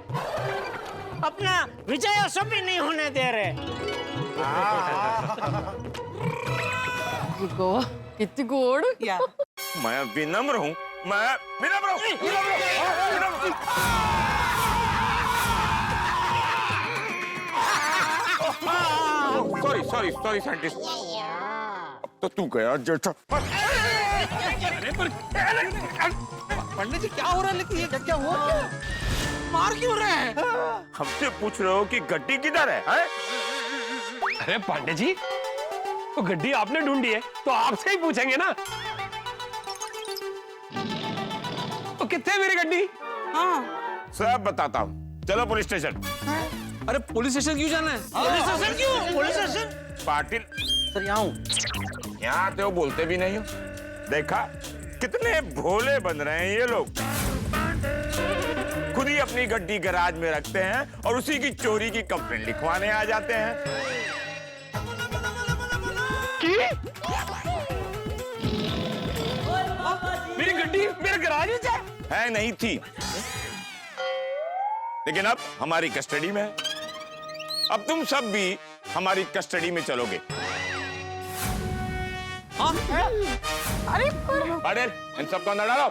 Speaker 9: अपना विजय भी नहीं होने दे रहे।
Speaker 4: कितनी गोड़ या
Speaker 2: मैं विनम्र हूँ, मैं विनम्र हूँ। सॉरी साइंटिस्ट, अब तो तू गया जेठा।
Speaker 1: पंडित जी क्या हो रहा है? लेकिन ये क्या हुआ?
Speaker 9: मार क्यों रहे हैं?
Speaker 2: हमसे पूछ रहे हो कि गड्डी किधर है?
Speaker 8: अरे पांडे जी, तो गड्डी आपने ढूंढी है तो आपसे ही पूछेंगे ना। तो कितने मेरी गड्डी?
Speaker 2: सब बताता हूँ, चलो पुलिस स्टेशन।
Speaker 1: अरे पुलिस स्टेशन क्यों जाना है?
Speaker 9: पुलिस स्टेशन क्यों? पुलिस स्टेशन
Speaker 2: पाटिल
Speaker 11: सर यहाँ हूँ।
Speaker 2: यहाँ आते हो बोलते भी नहीं हो। देखा कितने भोले बन रहे हैं ये लोग, खुद ही अपनी गड्डी गैराज में रखते हैं और उसी की चोरी की कंप्लेंट लिखवाने आ जाते हैं।
Speaker 8: मेरी गड्डी मेरे गैराज में
Speaker 2: है नहीं थी, लेकिन अब हमारी कस्टडी में है। अब तुम सब भी हमारी कस्टडी में चलोगे।
Speaker 5: अरे
Speaker 2: अरे इन सबको अंदर डालो।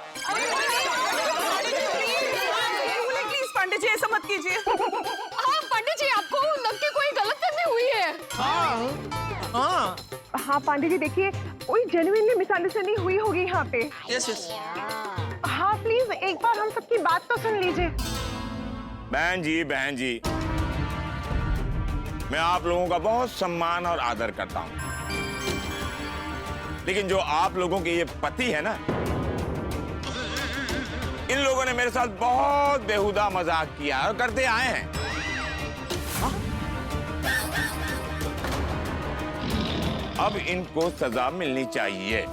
Speaker 4: प्लीज पांडे जी ऐसा मत कीजिए।
Speaker 13: हाँ पंडित जी, आपको लग के कोई गलतफहमी हुई है।
Speaker 6: हाँ पांडे जी देखिए, कोई जेन्युइनली मिसअंडरस्टैंडिंग हुई होगी यहाँ पे।
Speaker 11: Yes yes.
Speaker 5: हाँ प्लीज एक बार हम सबकी बात तो सुन लीजिए।
Speaker 2: बहन जी, मैं आप लोगों का बहुत सम्मान और आदर करता हूं, लेकिन जो आप लोगों के ये पति है ना, इन लोगों ने मेरे साथ बहुत बेहुदा मजाक किया और करते आए हैं। अब इनको सजा मिलनी चाहिए।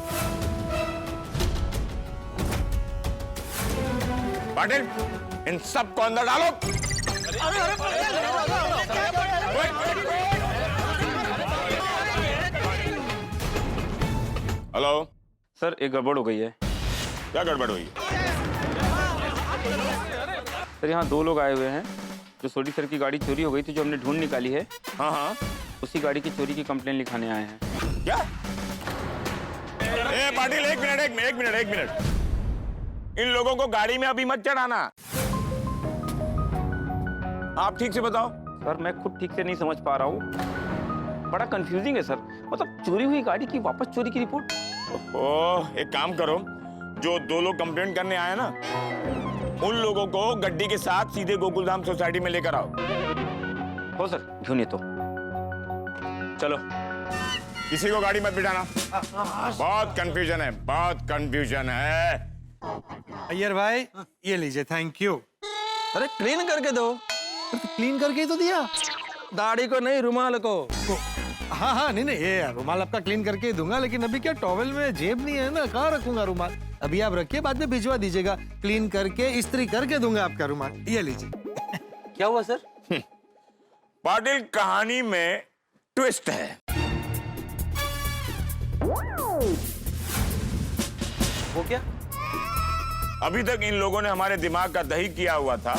Speaker 2: पाटिल इन सबको अंदर डालो। हेलो
Speaker 14: सर एक गड़बड़ हो गई है।
Speaker 2: क्या गड़बड़ हुई?
Speaker 14: सर यहाँ 2 लोग आए हुए हैं। जो सोडी सर की गाड़ी चोरी हो गई थी, जो हमने ढूंढ निकाली है,
Speaker 2: हाँ हाँ,
Speaker 14: उसी गाड़ी की चोरी की कंप्लेंट लिखाने आए हैं।
Speaker 2: क्या? ए पाटिल, एक मिनट। इन लोगों को गाड़ी में अभी मत चढ़ाना। आप ठीक से बताओ।
Speaker 14: सर मैं खुद ठीक से नहीं समझ पा रहा हूँ, बड़ा कंफ्यूजिंग है सर। मतलब चोरी हुई गाड़ी की वापस चोरी की रिपोर्ट।
Speaker 2: ओह, एक काम करो, जो 2 लोग कंप्लेंट करने आए ना, उन लोगों को गड्डी के साथ सीधे गोकुलधाम सोसाइटी में लेकर आओ।
Speaker 14: हो सर, ढूंढिए तो। चलो।
Speaker 2: किसी को गाड़ी मत बिठाना। बहुत कंफ्यूजन है।
Speaker 3: अय्यर भाई, ये लीजिए, थैंक यू।
Speaker 11: अरे क्लीन करके दो।
Speaker 3: क्लीन करके ही तो दिया।
Speaker 11: दाढ़ी को नहीं, रुमाल को।
Speaker 3: हाँ, नहीं, ये रुमाल आपका क्लीन करके ही दूंगा, लेकिन अभी क्या टॉवेल में जेब नहीं है ना, कहाँ रखूंगा रुमाल? अभी आप रखिए, बाद में भिजवा दीजिएगा। क्लीन करके इस्त्री करके दूंगा आपका रुमाल। ये लीजिए।
Speaker 11: क्या हुआ सर?
Speaker 2: पाटिल, कहानी में ट्विस्ट है।
Speaker 11: वो क्या?
Speaker 2: अभी तक इन लोगों ने हमारे दिमाग का दही किया हुआ था।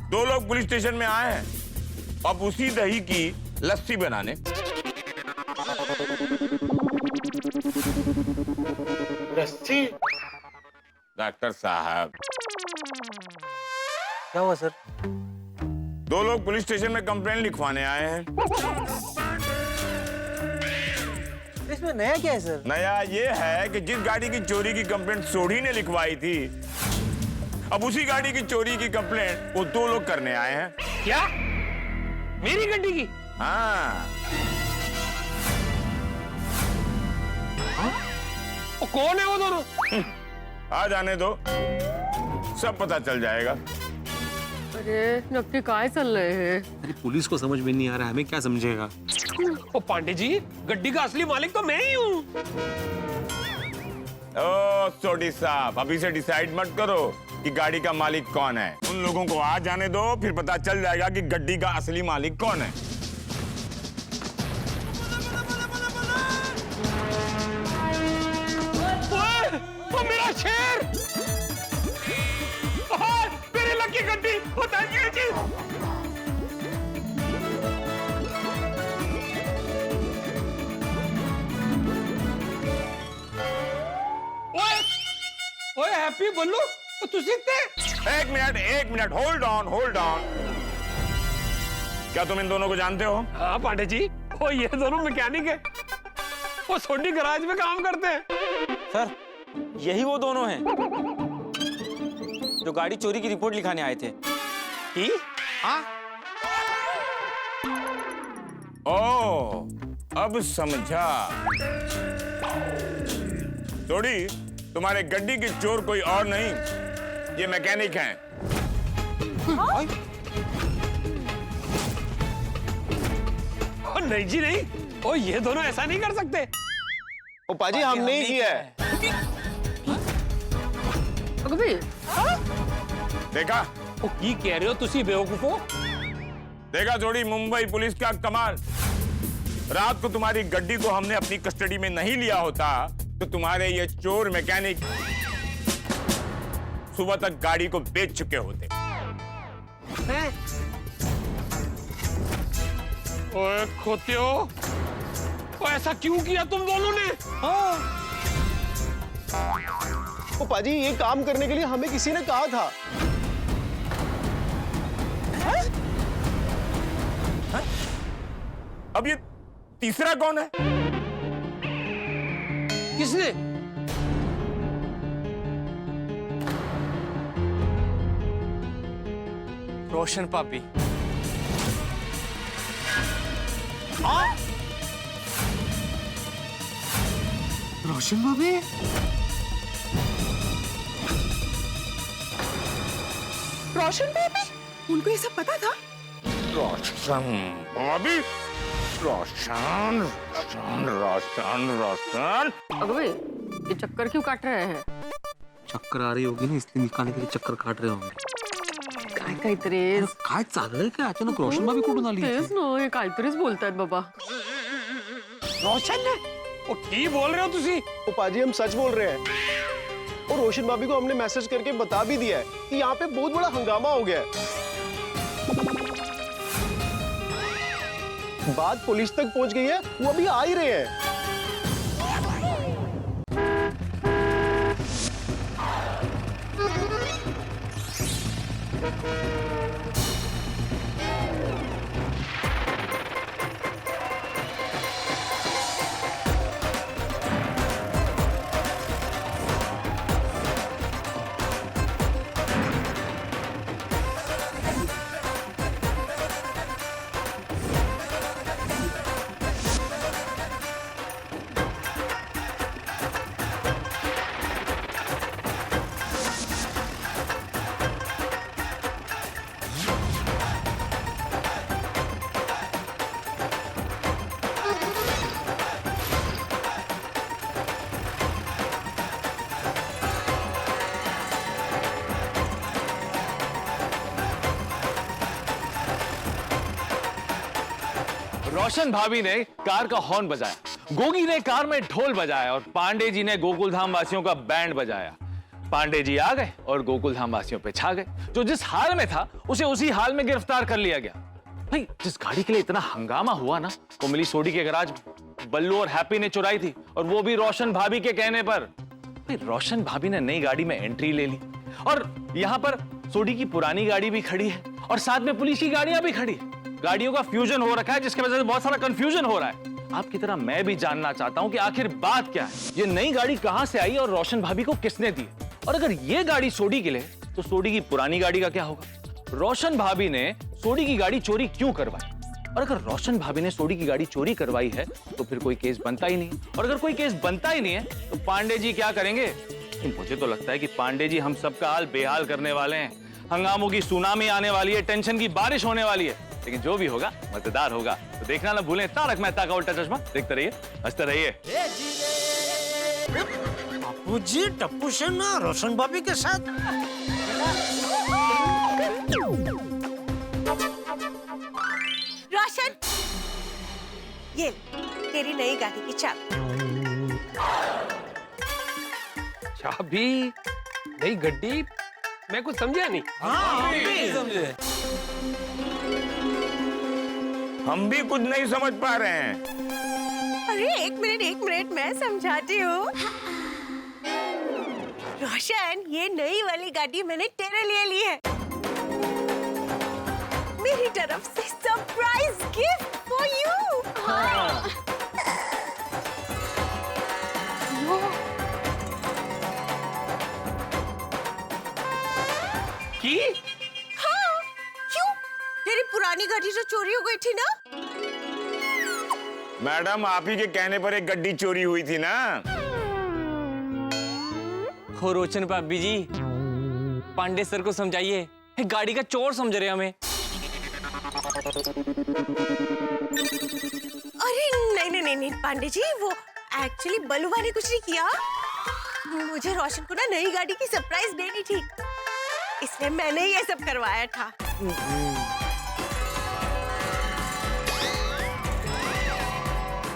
Speaker 2: 2 लोग पुलिस स्टेशन में आए हैं, अब उसी दही की लस्सी बनाने।
Speaker 3: लस्सी?
Speaker 2: डॉक्टर साहब।
Speaker 11: क्या हुआ सर?
Speaker 2: 2 लोग पुलिस स्टेशन में कंप्लेंट लिखवाने आए हैं।
Speaker 11: इसमें नया क्या है सर?
Speaker 2: नया ये है कि जिस गाड़ी की चोरी की कंप्लेंट सोढ़ी ने लिखवाई थी, अब उसी गाड़ी की चोरी की कंप्लेंट वो 2 लोग करने आए हैं।
Speaker 8: क्या? मेरी गड्डी की?
Speaker 2: हाँ।
Speaker 8: वो कौन है वो दोनों?
Speaker 2: आ जाने दो, सब पता चल जाएगा।
Speaker 13: अरे नक्की काय चल रहे हैं?
Speaker 1: अरे पुलिस को समझ में नहीं आ रहा, हमें क्या समझेगा?
Speaker 8: ओ पांडे जी, गड्डी का असली मालिक तो मैं ही हूँ।
Speaker 2: ओ सोडी साहब, अभी से डिसाइड मत करो कि गाड़ी का मालिक कौन है। उन लोगों को आ जाने दो, फिर पता चल जाएगा कि गड्डी का असली मालिक कौन है।
Speaker 8: वो मेरा शेर! मेरी लकी गड्डी! थैंक यू जी। ओए हैप्पी बोलो, तुझे
Speaker 2: एक मिनट, होल्ड ऑन। क्या तुम इन दोनों को जानते हो?
Speaker 8: हाँ पांडे जी, वो ये दोनों मैकेनिक है, वो सोडी गराज में काम करते हैं।
Speaker 11: सर यही वो दोनों हैं जो गाड़ी चोरी की रिपोर्ट लिखाने आए थे।
Speaker 8: की? हाँ?
Speaker 2: ओ, अब समझा। सोडी, तुम्हारे गड्डी की चोर कोई और नहीं, ये मैकेनिक हैं।
Speaker 8: नहीं जी नहीं, ओ ये दोनों ऐसा नहीं कर सकते।
Speaker 11: ओ पाजी, हमने ही किया है।
Speaker 2: देखा?
Speaker 8: ओ की कह रहे हो तुसी बेवकूफो?
Speaker 2: देखा थोड़ी मुंबई पुलिस का कमाल। रात को तुम्हारी गड्डी को हमने अपनी कस्टडी में नहीं लिया होता तो तुम्हारे ये चोर मैकेनिक सुबह तक गाड़ी को बेच चुके होते।
Speaker 8: ओए खोतियो, ओ ऐसा क्यों किया तुम दोनों ने?
Speaker 11: ओ पाजी, ये काम करने के लिए हमें किसी ने कहा था।
Speaker 2: अब ये तीसरा कौन है?
Speaker 8: किसने?
Speaker 11: रोशन पापी।
Speaker 3: रोशन भाभी?
Speaker 5: रोशन बेबी, उनको ये सब पता था?
Speaker 2: रोशन भाभी, रोशन रोशन रोशन रोशन।
Speaker 13: अगवे, ये चक्कर क्यों काट रहे हैं?
Speaker 1: चक्कर आ रही होगी ना, इसलिए निकालने के लिए चक्कर काट रहे होंगे।
Speaker 13: काहीतरी
Speaker 10: काय चाललंय काय अचानक रोशन भाभी कुठून आली
Speaker 13: तेच ना हे काहीतरीच बोलतायत बाबा.
Speaker 8: रोशन ने वो की बोल रहे हो तुसी?
Speaker 3: ओ पाजी हम सच बोल रहे हैं और रोशन भाभी को हमने मैसेज करके बता भी दिया है कि यहाँ पे बहुत बड़ा हंगामा हो गया है. बात पुलिस तक पहुंच गई है, वो अभी आ ही रहे हैं.
Speaker 10: रोशन भाभी ने कार का हॉर्न बजाया, गोगी ने कार में ढोल बजाया और पांडे जी ने गोकुल धाम वासियों का बैंड बजाया. पांडे जी आ गए और गोकुल धाम वासियों पे छा गए. जो जिस हाल में था उसे उसी हाल में गिरफ्तार कर लिया गया. भाई जिस गाड़ी के लिए इतना हंगामा हुआ ना, वो मिली सोडी के गराज में. बल्लू और हैप्पी ने चुराई थी और वो भी रोशन भाभी के कहने पर. भाई रोशन भाभी ने नई गाड़ी में एंट्री ले ली और यहाँ पर सोडी की पुरानी गाड़ी भी खड़ी है और साथ में पुलिस की गाड़ियां भी खड़ी है. गाड़ियों का फ्यूजन हो रखा है जिसकी वजह से बहुत सारा कंफ्यूजन हो रहा है. आपकी तरह मैं भी जानना चाहता हूं कि आखिर बात क्या है. ये नई गाड़ी कहां से आई और रोशन भाभी को किसने दी? और अगर ये गाड़ी सोडी के लिए तो सोडी की पुरानी गाड़ी का क्या होगा? रोशन भाभी ने सोडी की गाड़ी चोरी क्यों करवाई? और अगर रोशन भाभी ने सोडी की गाड़ी चोरी करवाई है तो फिर कोई केस बनता ही नहीं है. और अगर कोई केस बनता ही नहीं है तो पांडे जी क्या करेंगे? मुझे तो लगता है कि पांडे जी हम सबका हाल बेहाल करने वाले हैं. हंगामों की सुनामी आने वाली है, टेंशन की बारिश होने वाली है. लेकिन जो भी होगा मजेदार होगा. तो देखना ना भूलें तारक मेहता का उल्टा चश्मा. देखते रहिए, हंसते रहिए.
Speaker 9: बापू जी टप्पू सेन ना रोशन भाभी के साथ.
Speaker 6: रोशन, ये तेरी नई गाड़ी की चाबी.
Speaker 8: चाबी? नई गड्डी? मैं कुछ समझा नहीं.
Speaker 10: समझे.
Speaker 2: हम भी कुछ नहीं समझ पा रहे हैं.
Speaker 6: अरे एक मिनट मैं समझाती हूँ. रोशन, ये नई वाली गाड़ी मैंने तेरे लिए ली है. मेरी तरफ से सरप्राइज गिफ्ट फॉर यू.
Speaker 8: की?
Speaker 6: हाँ, क्यों? तेरी पुरानी गाड़ी जो चोरी हो गई थी ना.
Speaker 2: मैडम आप ही के कहने पर एक गड्डी चोरी हुई थी ना.
Speaker 11: हो रोशन भाभी जी, पांडे सर को समझाइए, गाड़ी का चोर समझ रहे हमें.
Speaker 6: अरे नहीं पांडे जी, वो एक्चुअली बलुआ ने कुछ नहीं किया. मुझे रोशन को ना नई गाड़ी की सरप्राइज देनी थी, इसलिए मैंने ये सब करवाया था.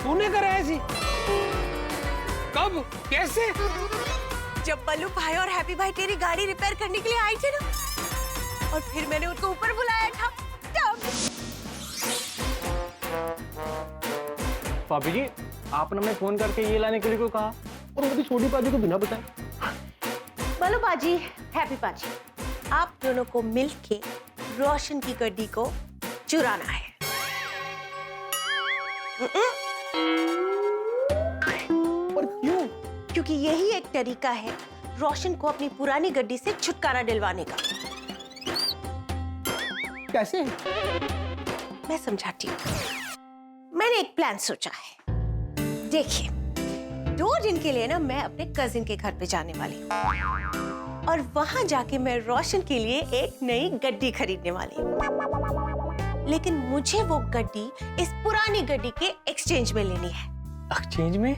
Speaker 8: तूने कराया ऐसी? कब? कैसे?
Speaker 6: जब बल्लू भाई और हैप्पी भाई तेरी गाड़ी रिपेयर करने के लिए आए थे ना, और फिर मैंने उनको ऊपर बुलाया था तब.
Speaker 3: भाभी जी, आपने हमें फोन करके ये लाने के लिए क्यों कहा और वो भी छोटी पाजी को बिना बताए?
Speaker 6: बल्लू पाजी, हैप्पी पाजी, आप दोनों को मिलके रोशन की गाड़ी को चुराना है.
Speaker 3: पर क्यों?
Speaker 6: क्योंकि यही एक तरीका है रोशन को अपनी पुरानी गाड़ी से छुटकारा दिलवाने का.
Speaker 3: कैसे?
Speaker 6: मैं समझाती हूँ. मैंने एक प्लान सोचा है. देखिए, 2 दिन के लिए ना मैं अपने कजिन के घर पे जाने वाली हूँ और वहां जाके मैं रोशन के लिए एक नई गाड़ी खरीदने वाली हूँ. लेकिन मुझे वो गाड़ी इस पुरानी गाड़ी के एक्सचेंज में लेनी है.
Speaker 3: एक्सचेंज में?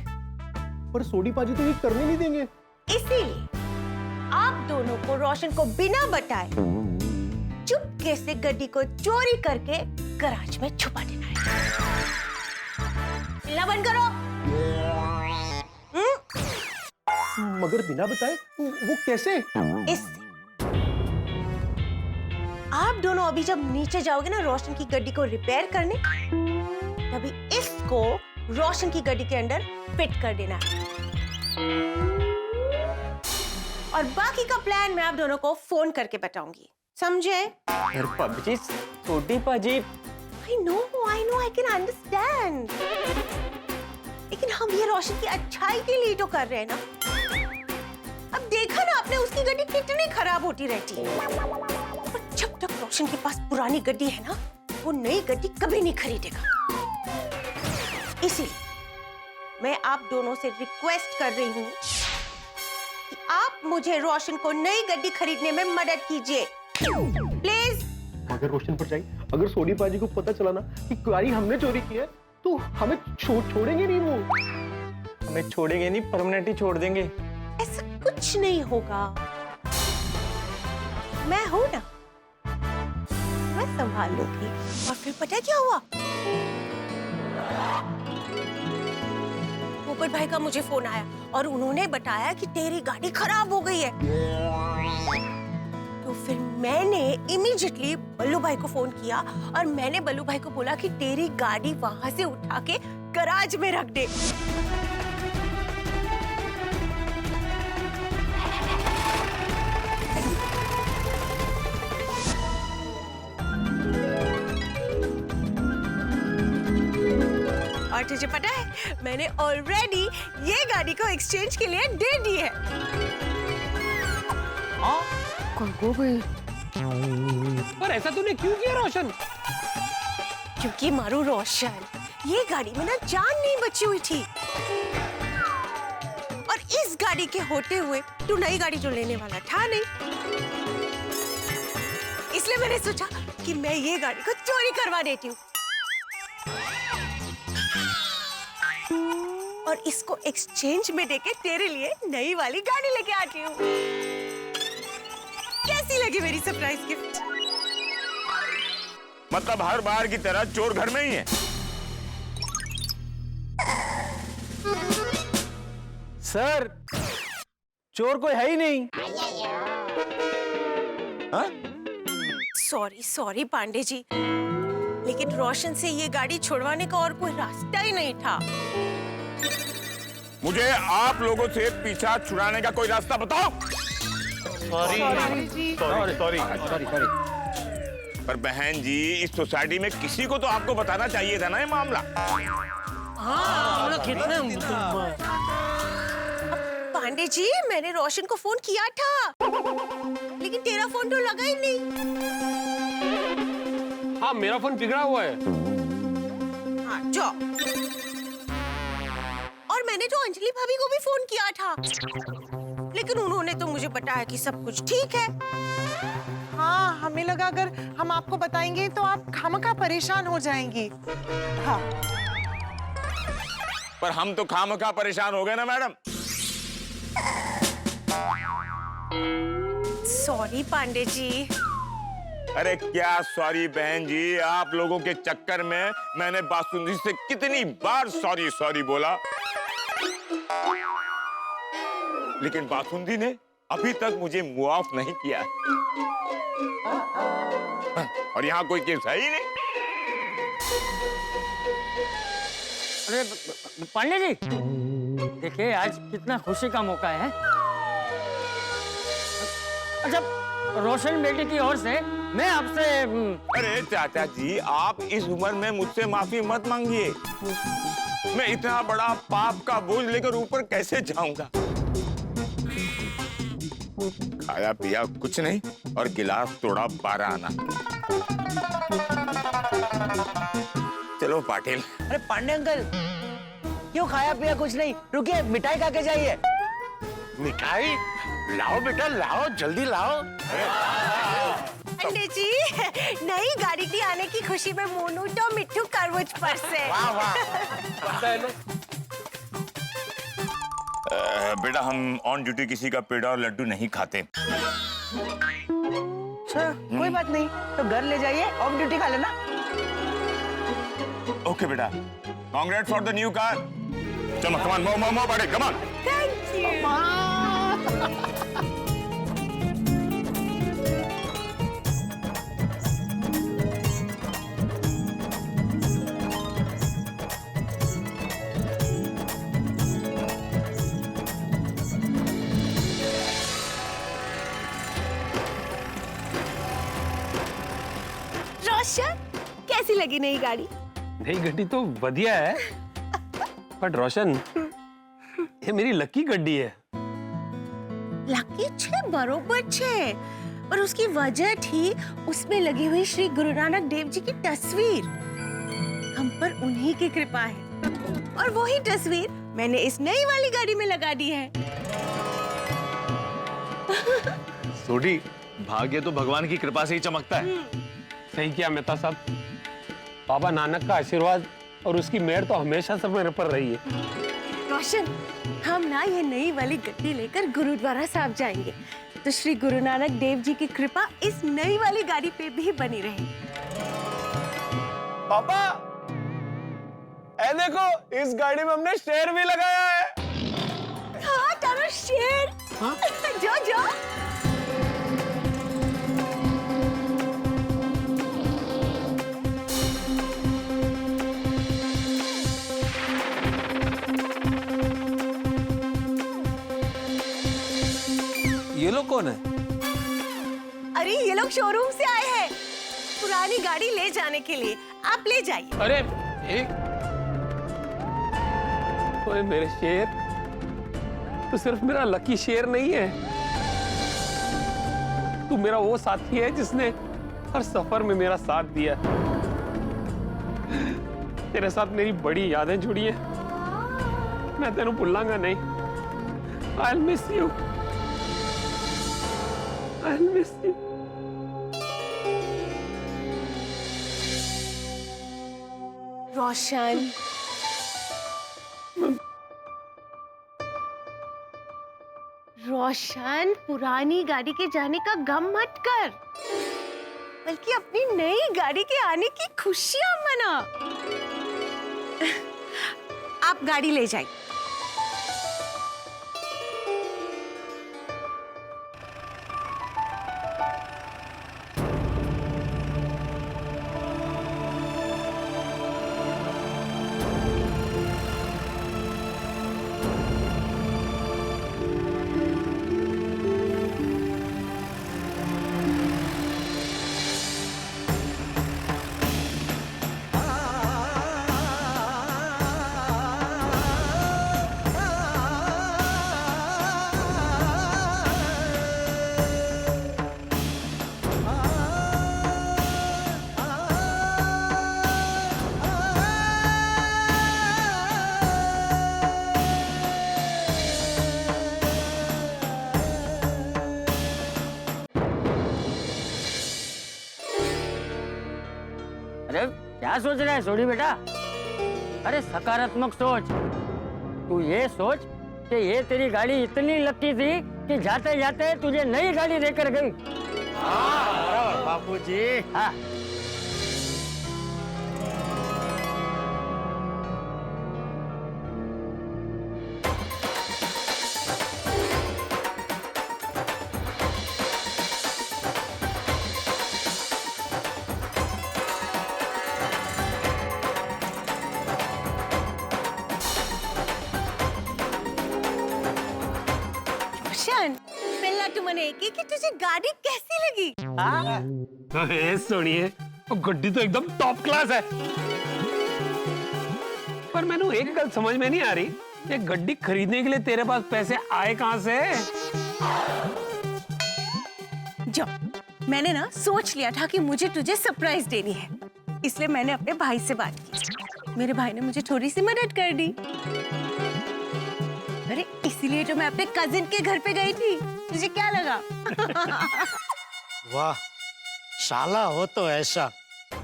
Speaker 3: पर सोडी पाजी तो ये करने नहीं देंगे.
Speaker 6: इसीलिए आप दोनों को रोशन को बिना बताए चुपके से गड्डी को चोरी करके गराज में छुपा देना है। चिल्ला बंद करो।
Speaker 3: मगर बिना बताए वो कैसे?
Speaker 6: इससे आप दोनों अभी जब नीचे जाओगे ना रोशन की गड्डी को रिपेयर करने, तभी इसको रोशन की गड्डी के अंदर फिट कर देना है। और बाकी का प्लान मैं आप दोनों को फोन करके बताऊंगी, समझे?
Speaker 14: पबजी छोटी पाजी।
Speaker 6: I know, I can understand. लेकिन हम ये रोशन की अच्छाई के लिए तो कर रहे हैं ना। अब देखा ना आपने उसकी गड्डी कितनी खराब होती रहती है। और जब तक रोशन के पास पुरानी गड्डी है ना, वो नई गड्डी कभी नहीं खरीदेगा। इसीलिए मैं आप दोनों से रिक्वेस्ट कर रही हूँ कि आप मुझे रोशन को नई गड्डी खरीदने में मदद कीजिए, प्लीज।
Speaker 3: अगर रोशन पर जाए, अगर सोनी पाजी को पता चला ना कि गाड़ी हमने चोरी की है, तो हमें छोड़ेंगे नहीं वो।
Speaker 14: हमें छोड़ेंगे नहीं, परमानेंटली छोड़ देंगे।
Speaker 6: ऐसा कुछ नहीं होगा, मैं हूं ना, मैं संभाल लूंगी। और फिर पता है क्या हुआ? ऊपर भाई का मुझे फोन आया और उन्होंने बताया कि तेरी गाड़ी खराब हो गई है। तो फिर मैंने इमीडिएटली बल्लू भाई को फोन किया और मैंने बल्लू भाई को बोला कि तेरी गाड़ी वहां से उठा के गराज में रख दे। और तुझे पता है, मैंने ऑलरेडी ये गाड़ी को एक्सचेंज के लिए दे दी है।
Speaker 8: पर ऐसा तूने क्यों किया रोशन?
Speaker 6: क्योंकि मारू रोशन, ये गाड़ी में ना जान नहीं बची हुई थी। और इस गाड़ी के होते हुए तू नई गाड़ी जो लेने वाला था नहीं, इसलिए मैंने सोचा कि मैं ये गाड़ी को चोरी करवा देती हूँ और इसको एक्सचेंज में देके तेरे लिए नई वाली गाड़ी लेके आती हूँ। कैसी लगी मेरी सरप्राइज गिफ्ट?
Speaker 2: मतलब हर बार की तरह चोर घर में ही है।
Speaker 11: सर, चोर कोई है ही नहीं।
Speaker 6: सॉरी पांडे जी, लेकिन रोशन से ये गाड़ी छुड़वाने का और कोई रास्ता ही नहीं था।
Speaker 2: मुझे आप लोगों से पीछा छुड़ाने का कोई रास्ता बताओ।
Speaker 3: सॉरी।
Speaker 2: पर बहन जी, इस सोसाइटी में किसी को तो आपको बताना चाहिए था ना ये मामला।
Speaker 9: हाँ, हम लोग कितने
Speaker 6: पांडे जी, मैंने रोशन को फोन किया था, लेकिन तेरा फोन तो लगा ही नहीं।
Speaker 8: हाँ, मेरा फोन बिगड़ा हुआ है।
Speaker 6: हाँ, जाओ। और मैंने तो अंजलि भाभी को भी फोन किया था, लेकिन उन्होंने तो मुझे बताया कि सब कुछ ठीक है।
Speaker 5: हाँ, हमें लगा अगर हम आपको बताएंगे तो आप खामखा परेशान हो जाएंगी। हाँ।
Speaker 2: पर हम तो खामखा परेशान हो गए ना मैडम।
Speaker 6: सॉरी पांडे जी।
Speaker 2: अरे क्या सॉरी बहन जी, आप लोगों के चक्कर में मैंने बासुंदी से कितनी बार सॉरी बोला, लेकिन बासुंदी ने अभी तक मुझे मुआफ नहीं किया। और यहाँ कोई केस है ही नहीं।
Speaker 9: अरे पांडे जी, देखिए आज कितना खुशी का मौका है। अच्छा, रोशन बेटे की ओर से मैं आपसे।
Speaker 2: अरे चाचा जी, आप इस उम्र में मुझसे माफी मत मांगिए। मैं इतना बड़ा पाप का बोझ लेकर ऊपर कैसे जाऊंगा। खाया पिया कुछ नहीं और गिलास तोड़ा 12 आना। चलो पाटिल।
Speaker 11: अरे पांडे अंकल, क्यों खाया पिया कुछ नहीं? रुकिए, मिठाई खा के जाइए।
Speaker 3: मिठाई लाओ बेटा, लाओ, जल्दी लाओ।
Speaker 6: पांडे जी, नई गाड़ी की आने की खुशी में मोनू तो मिट्टू करवुच पर से।
Speaker 2: बेटा, हम ऑन ड्यूटी किसी का पेड़ा और लड्डू नहीं खाते।
Speaker 4: अच्छा कोई बात नहीं, तो घर ले जाइए, ऑफ ड्यूटी खा लेना।
Speaker 2: ओके बेटा, कांग्रेट फॉर द न्यू कार। चलो कमान, मो बड़े कमान।
Speaker 6: Thank you. रोशन, कैसी लगी नई गाड़ी?
Speaker 8: नई गड्डी तो बढ़िया है, बट रोशन ये मेरी लकी गड्डी है।
Speaker 6: लकी छे, बरोबर छे, और उसकी वजह थी उसमें लगी हुई श्री गुरु नानक देव जी की तस्वीर। हम पर उन्हीं की कृपा है, और वही तस्वीर मैंने इस नई वाली गाड़ी में लगा दी है।
Speaker 10: सोडी, भाग्य तो भगवान की कृपा से ही चमकता है।
Speaker 8: सही किया मेहता साहब, बाबा नानक का आशीर्वाद और उसकी मेहर तो हमेशा सब मेरे पर रही है।
Speaker 6: रोशन, हम ना ये नई वाली गड्डी लेकर गुरुद्वारा साहब जाएंगे, तो श्री गुरु नानक देव जी की कृपा इस नई वाली गाड़ी पे भी बनी रहे।
Speaker 3: पापा, ए देखो, इस गाड़ी में हमने शेर भी लगाया है।
Speaker 6: हाँ, तारा शेर। हाँ? जो
Speaker 11: ये लोग कौन है?
Speaker 6: अरे ये लोग शोरूम से आए हैं पुरानी गाड़ी ले जाने के लिए। आप ले जाइए।
Speaker 8: अरे ओए मेरे शेर, तू सिर्फ मेरा लकी शेर नहीं है, तू मेरा वो साथी है जिसने हर सफर में मेरा साथ दिया। तेरे साथ मेरी बड़ी यादें जुड़ी हैं, मैं तेनू भुलांगा नहीं। I'll miss you. I'll miss you.
Speaker 6: रोशन, रोशन, पुरानी गाड़ी के जाने का गम मत कर, बल्कि अपनी नई गाड़ी के आने की खुशियां मना। आप गाड़ी ले जाइए।
Speaker 9: अरे क्या सोच रहा है सोडी बेटा? अरे सकारात्मक सोच। तू ये सोच कि ये तेरी गाड़ी इतनी लकी थी कि जाते जाते तुझे नई गाड़ी देकर गई। बराबर बापूजी। हाँ।
Speaker 6: पहला तो मैंने एक कि तुझे गाड़ी कैसी लगी?
Speaker 8: अरे सोनिए, वो गड्डी तो एकदम टॉप क्लास है, पर मैंने एक गल समझ में नहीं आ रही, ये गड्डी खरीदने के लिए तेरे पास पैसे आए कहां से?
Speaker 6: जो मैंने ना सोच लिया था कि मुझे तुझे सरप्राइज देनी है, इसलिए मैंने अपने भाई से बात की। मेरे भाई ने मुझे थोड़ी सी मदद कर दी। अरे इसीलिए तो मैं अपने कजिन के घर पे गई थी। तुझे क्या लगा?
Speaker 9: वाह, शाला हो तो ऐसा।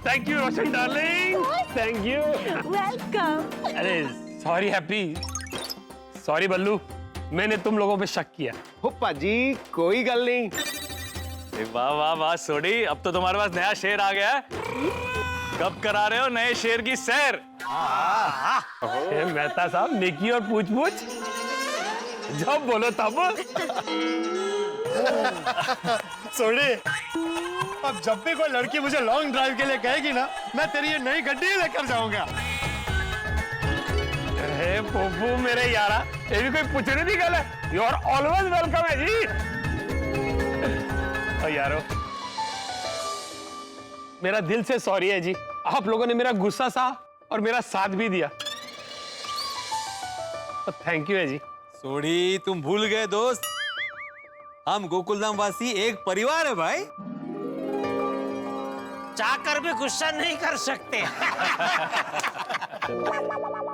Speaker 8: Thank you Roshan darling, thank you.
Speaker 6: Welcome.
Speaker 8: अरे सॉरी हैप्पी, सॉरी बल्लू, मैंने तुम लोगों पे शक किया।
Speaker 3: हुप्पा जी, कोई गल नहीं।
Speaker 10: वाह वाह वाह सोडी, अब तो तुम्हारे पास नया शेर आ गया है। कब करा रहे हो नए शेर की सैर?
Speaker 8: मेहता साहब, नेकी और पूछ पूछ जब बोलो तब।
Speaker 3: सोडी, अब जब भी कोई लड़की मुझे लॉन्ग ड्राइव के लिए कहेगी ना, मैं तेरी ये नई गड्डी लेकर जाऊंगा।
Speaker 8: अरे पोपू मेरे यारा, ये भी कोई पूछने की गल है। यू आर ऑलवेज वेलकम है जी। और यारो, मेरा दिल से सॉरी है जी, आप लोगों ने मेरा गुस्सा सहा और मेरा साथ भी दिया। थैंक यू है जी।
Speaker 1: सोडी, तुम भूल गए दोस्त, हम गोकुलधाम वासी एक परिवार है भाई।
Speaker 9: चाहकर भी गुस्सा नहीं कर सकते।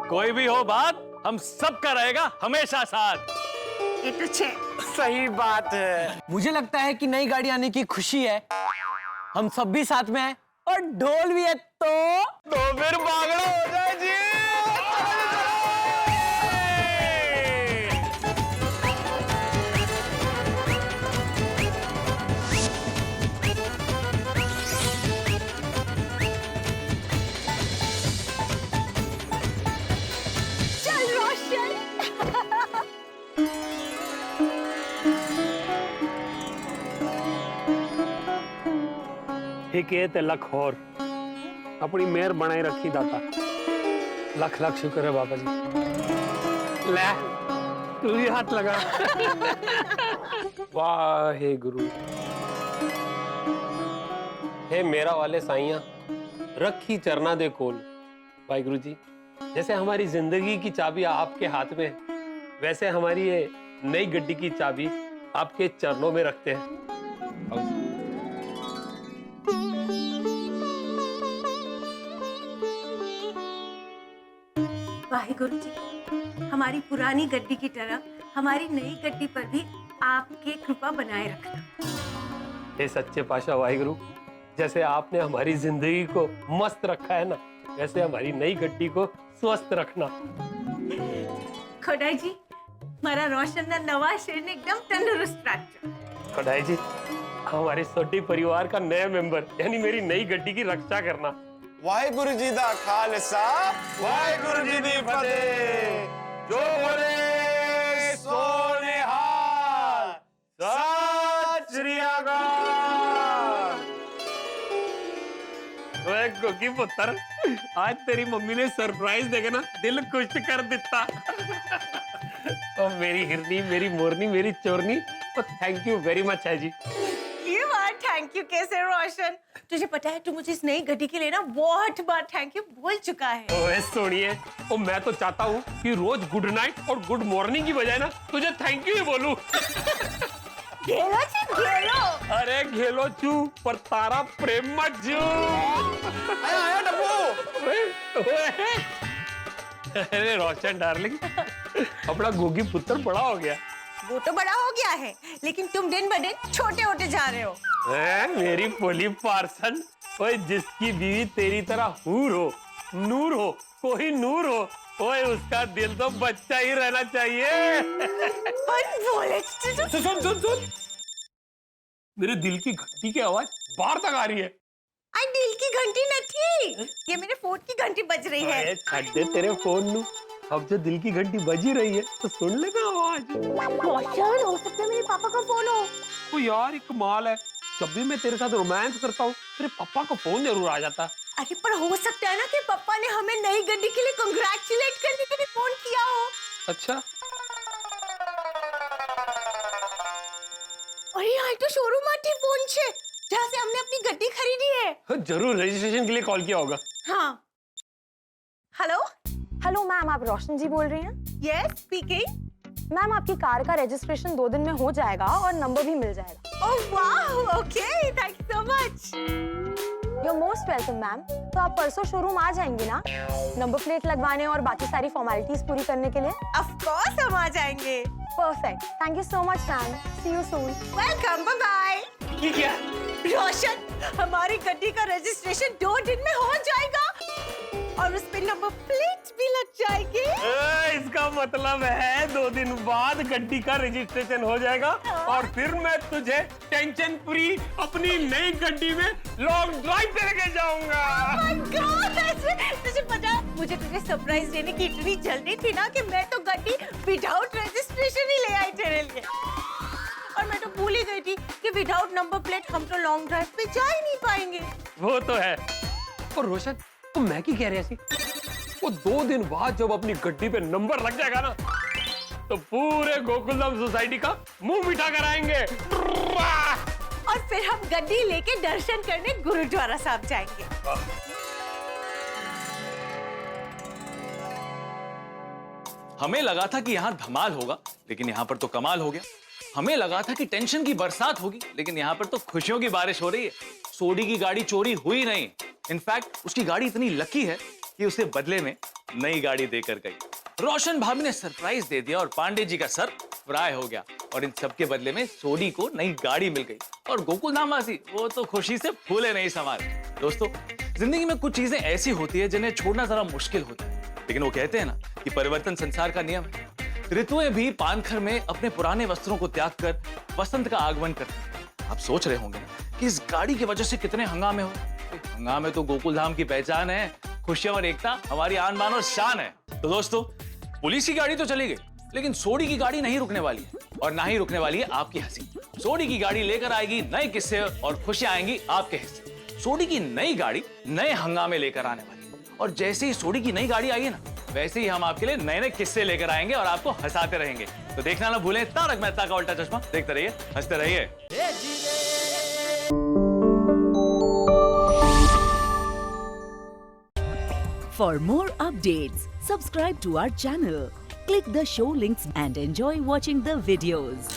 Speaker 10: कोई भी हो बात, हम सबका रहेगा हमेशा साथ।
Speaker 7: ये तो
Speaker 9: सही बात है।
Speaker 11: मुझे लगता है कि नई गाड़ी आने की खुशी है, हम सब भी साथ में हैं और ढोल भी है तो
Speaker 8: फिर बागड़ा हो जाए जी।
Speaker 7: चल रोशन।
Speaker 8: ठीक है ते लख और अपनी मेहर बनाए रखी दाता। लख लख शुक्र है बाबा जी। ले तू भी हाथ लगा। वाहे गुरु, हे मेरा वाले साइया, रखी चरना दे कोल। वाहिगुरु जी, जैसे हमारी जिंदगी की चाबी आपके हाथ में है, वैसे हमारी ये नई गड्डी की चाबी आपके चरणों में रखते हैं।
Speaker 7: वाहिगुरु जी, हमारी पुरानी गड्डी की तरह हमारी नई गड्डी पर भी आपकी कृपा बनाए रखना।
Speaker 8: हे सच्चे पाशाह वाहिगुरु, जैसे आपने हमारी जिंदगी को मस्त रखा है ना, वैसे हमारी नई गड्डी को स्वस्थ रखना।
Speaker 7: खोडाई जी, मारा रोशन ना नवा शेर ने एकदम तंदुरुस्त रखा।
Speaker 8: खोडाई जी, हमारे सोडी परिवार का नया मेंबर यानी मेरी नई गड्डी की रक्षा करना।
Speaker 3: वाहिगुरु जी दा खालसा, वाहिगुरु जी दी फतेह। जो बोले सो निहाल, सत श्री अकाल।
Speaker 8: ओए गोगी पुत्र, आज तेरी मम्मी ने सरप्राइज देके ना दिल खुश कर दिता। और मेरी हिरनी, मेरी मोरनी, मेरी चोरनी, तो थैंक यू वेरी मच है जी।
Speaker 7: ये बात थैंक यू कैसे रोशन? तुझे पता है तू मुझे इस नई गड्डी के लिए ना बहुत बार थैंक यू बोल चुका है।
Speaker 8: ओए सोनिए, और मैं तो चाहता हूँ कि रोज गुड नाइट और गुड मॉर्निंग की बजाय ना तुझे थैंक यू ही बोलूं।
Speaker 7: घेलो जी घेलो।
Speaker 8: अरे घेलो चू, पर तारा प्रेम मत जू।
Speaker 3: आया डब्बू।
Speaker 8: अरे रोशन डार्लिंग, अपना गोगी पुत्र बड़ा हो गया।
Speaker 7: वो तो बड़ा हो गया है, लेकिन तुम दिन ब दिन छोटे होते जा रहे हो।
Speaker 8: मेरी पोली पार्सन, ओए जिसकी बीवी तेरी तरह हूर हो, नूर हो, कोई नूर हो, ओए उसका दिल तो बच्चा ही रहना चाहिए। सुन सुन सुन, मेरे दिल की घंटी की आवाज बाहर तक आ रही है।
Speaker 7: आई दिल की घंटी नहीं, ये मेरे फोन की घंटी बज रही है।
Speaker 8: छड्डे तेरे फोन नू, अब जो दिल की घंटी बजी रही है तो सुन लेना आवाज।
Speaker 7: रोशन, हो सकता है मेरे पापा का फोन हो।
Speaker 8: तो यार एक कमाल है, जब भी मैं तेरे साथ रोमांस करता हूँ तेरे पापा का फोन जरूर आ जाता।
Speaker 7: अरे पर हो सकता है ना कि पापा ने हमें नई गड्डी के लिए कांग्रेचुलेट करने के लिए फोन किया हो।
Speaker 8: अच्छा,
Speaker 7: अरे यहाँ तो शोरूम आती फोन छे जहाँ से हमने अपनी गड्डी खरीदी है।
Speaker 8: जरूर रजिस्ट्रेशन के लिए कॉल किया होगा।
Speaker 7: हाँ। हेलो
Speaker 13: हेलो मैम, आप रोशन जी बोल रही हैं?
Speaker 7: Yes speaking.
Speaker 13: मैम आपकी कार का रजिस्ट्रेशन 2 दिन में हो जाएगा और नंबर भी मिल जाएगा।
Speaker 7: ओह वाह, okay, thank you so much.
Speaker 13: You most welcome ma'am. तो आप परसों शोरूम आ जाएंगी ना, नंबर प्लेट लगवाने और बाकी सारी फॉर्मेलिटीज पूरी करने के लिए?
Speaker 7: ऑफ कोर्स हम आ जाएंगे।
Speaker 13: Perfect, thank you so much ma'am, see you soon.
Speaker 7: Welcome, bye bye.
Speaker 8: ये क्या?
Speaker 7: रोशन, हमारी गड्डी का रजिस्ट्रेशन 2 दिन में हो जाएगा और उस पे नंबर प्लेट भी लग जाएगी।
Speaker 8: इसका मतलब है 2 दिन बाद गड्डी का रजिस्ट्रेशन हो जाएगा और फिर मैं तुझे टेंशन फ्री अपनी नई गड्डी में लॉन्ग ड्राइव पे लेके जाऊंगा।
Speaker 7: तुझे पता, मुझे तुझे सरप्राइज देने की इतनी जल्दी थी ना कि मैं तो गड्डी विदाउट रजिस्ट्रेशन ही ले आई तेरे लिए। और मैं तो भूल ही गई थी कि विदाउट नंबर प्लेट हम तो लॉन्ग ड्राइव पे जा ही नहीं पाएंगे।
Speaker 8: वो तो है। और रोशन, तो मैं की कह रही थी, वो 2 दिन बाद जब अपनी गड्डी पे नंबर लग जाएगा ना, तो पूरे गोकुलधाम सोसाइटी का मुंह मीठा कराएंगे।
Speaker 7: और फिर हम गड्डी लेके दर्शन करने गुरुद्वारा साहब जाएंगे।
Speaker 10: हमें लगा था कि यहाँ धमाल होगा, लेकिन यहाँ पर तो कमाल हो गया। हमें लगा था कि टेंशन की बरसात होगी, लेकिन यहाँ पर तो खुशियों की बारिश हो रही है। सोडी की गाड़ी चोरी हुई नहीं, इनफैक्ट उसकी गाड़ी इतनी लकी है कि उसे बदले में नई गाड़ी देकर गई। रोशन भाभी ने सरप्राइज दे दिया और पांडे जी का सर फ्राई हो गया, और इन सबके बदले में सोडी को नई गाड़ी मिल गई। और गोकुलधाम वासी वो तो खुशी से फूले नहीं समारे। दोस्तों, जिंदगी में कुछ चीजें ऐसी होती है जिन्हें छोड़ना जरा मुश्किल होता है, लेकिन वो कहते हैं ना कि परिवर्तन संसार का नियम है। ऋतुएं भी पानखर में अपने पुराने वस्त्रों को त्याग कर वसंत का आगमन करती हैं। आप सोच रहे होंगे कि इस गाड़ी की वजह से कितने हंगामे हो। हंगामे तो गोकुलधाम की पहचान है, खुशियां और एकता हमारी आन बान और शान है। तो दोस्तों, पुलिस की गाड़ी तो चली गई, लेकिन सोडी की गाड़ी नहीं रुकने वाली है, और ना ही रुकने वाली है आपकी हंसी। सोडी की गाड़ी लेकर आएगी नए किस्से और खुशियां आएंगी आपके हिस्से। सोडी की नई गाड़ी नए हंगामे लेकर आने वाली है, और जैसे ही सोडी की नई गाड़ी आई है ना, वैसे ही हम आपके लिए नए नए किस्से लेकर आएंगे और आपको हंसाते रहेंगे। तो देखना ना भूलें तारक मेहता का उल्टा चश्मा। देखते रहिए, हंसते रहिए।
Speaker 15: For more updates, subscribe to our channel, click the show links and enjoy watching the videos.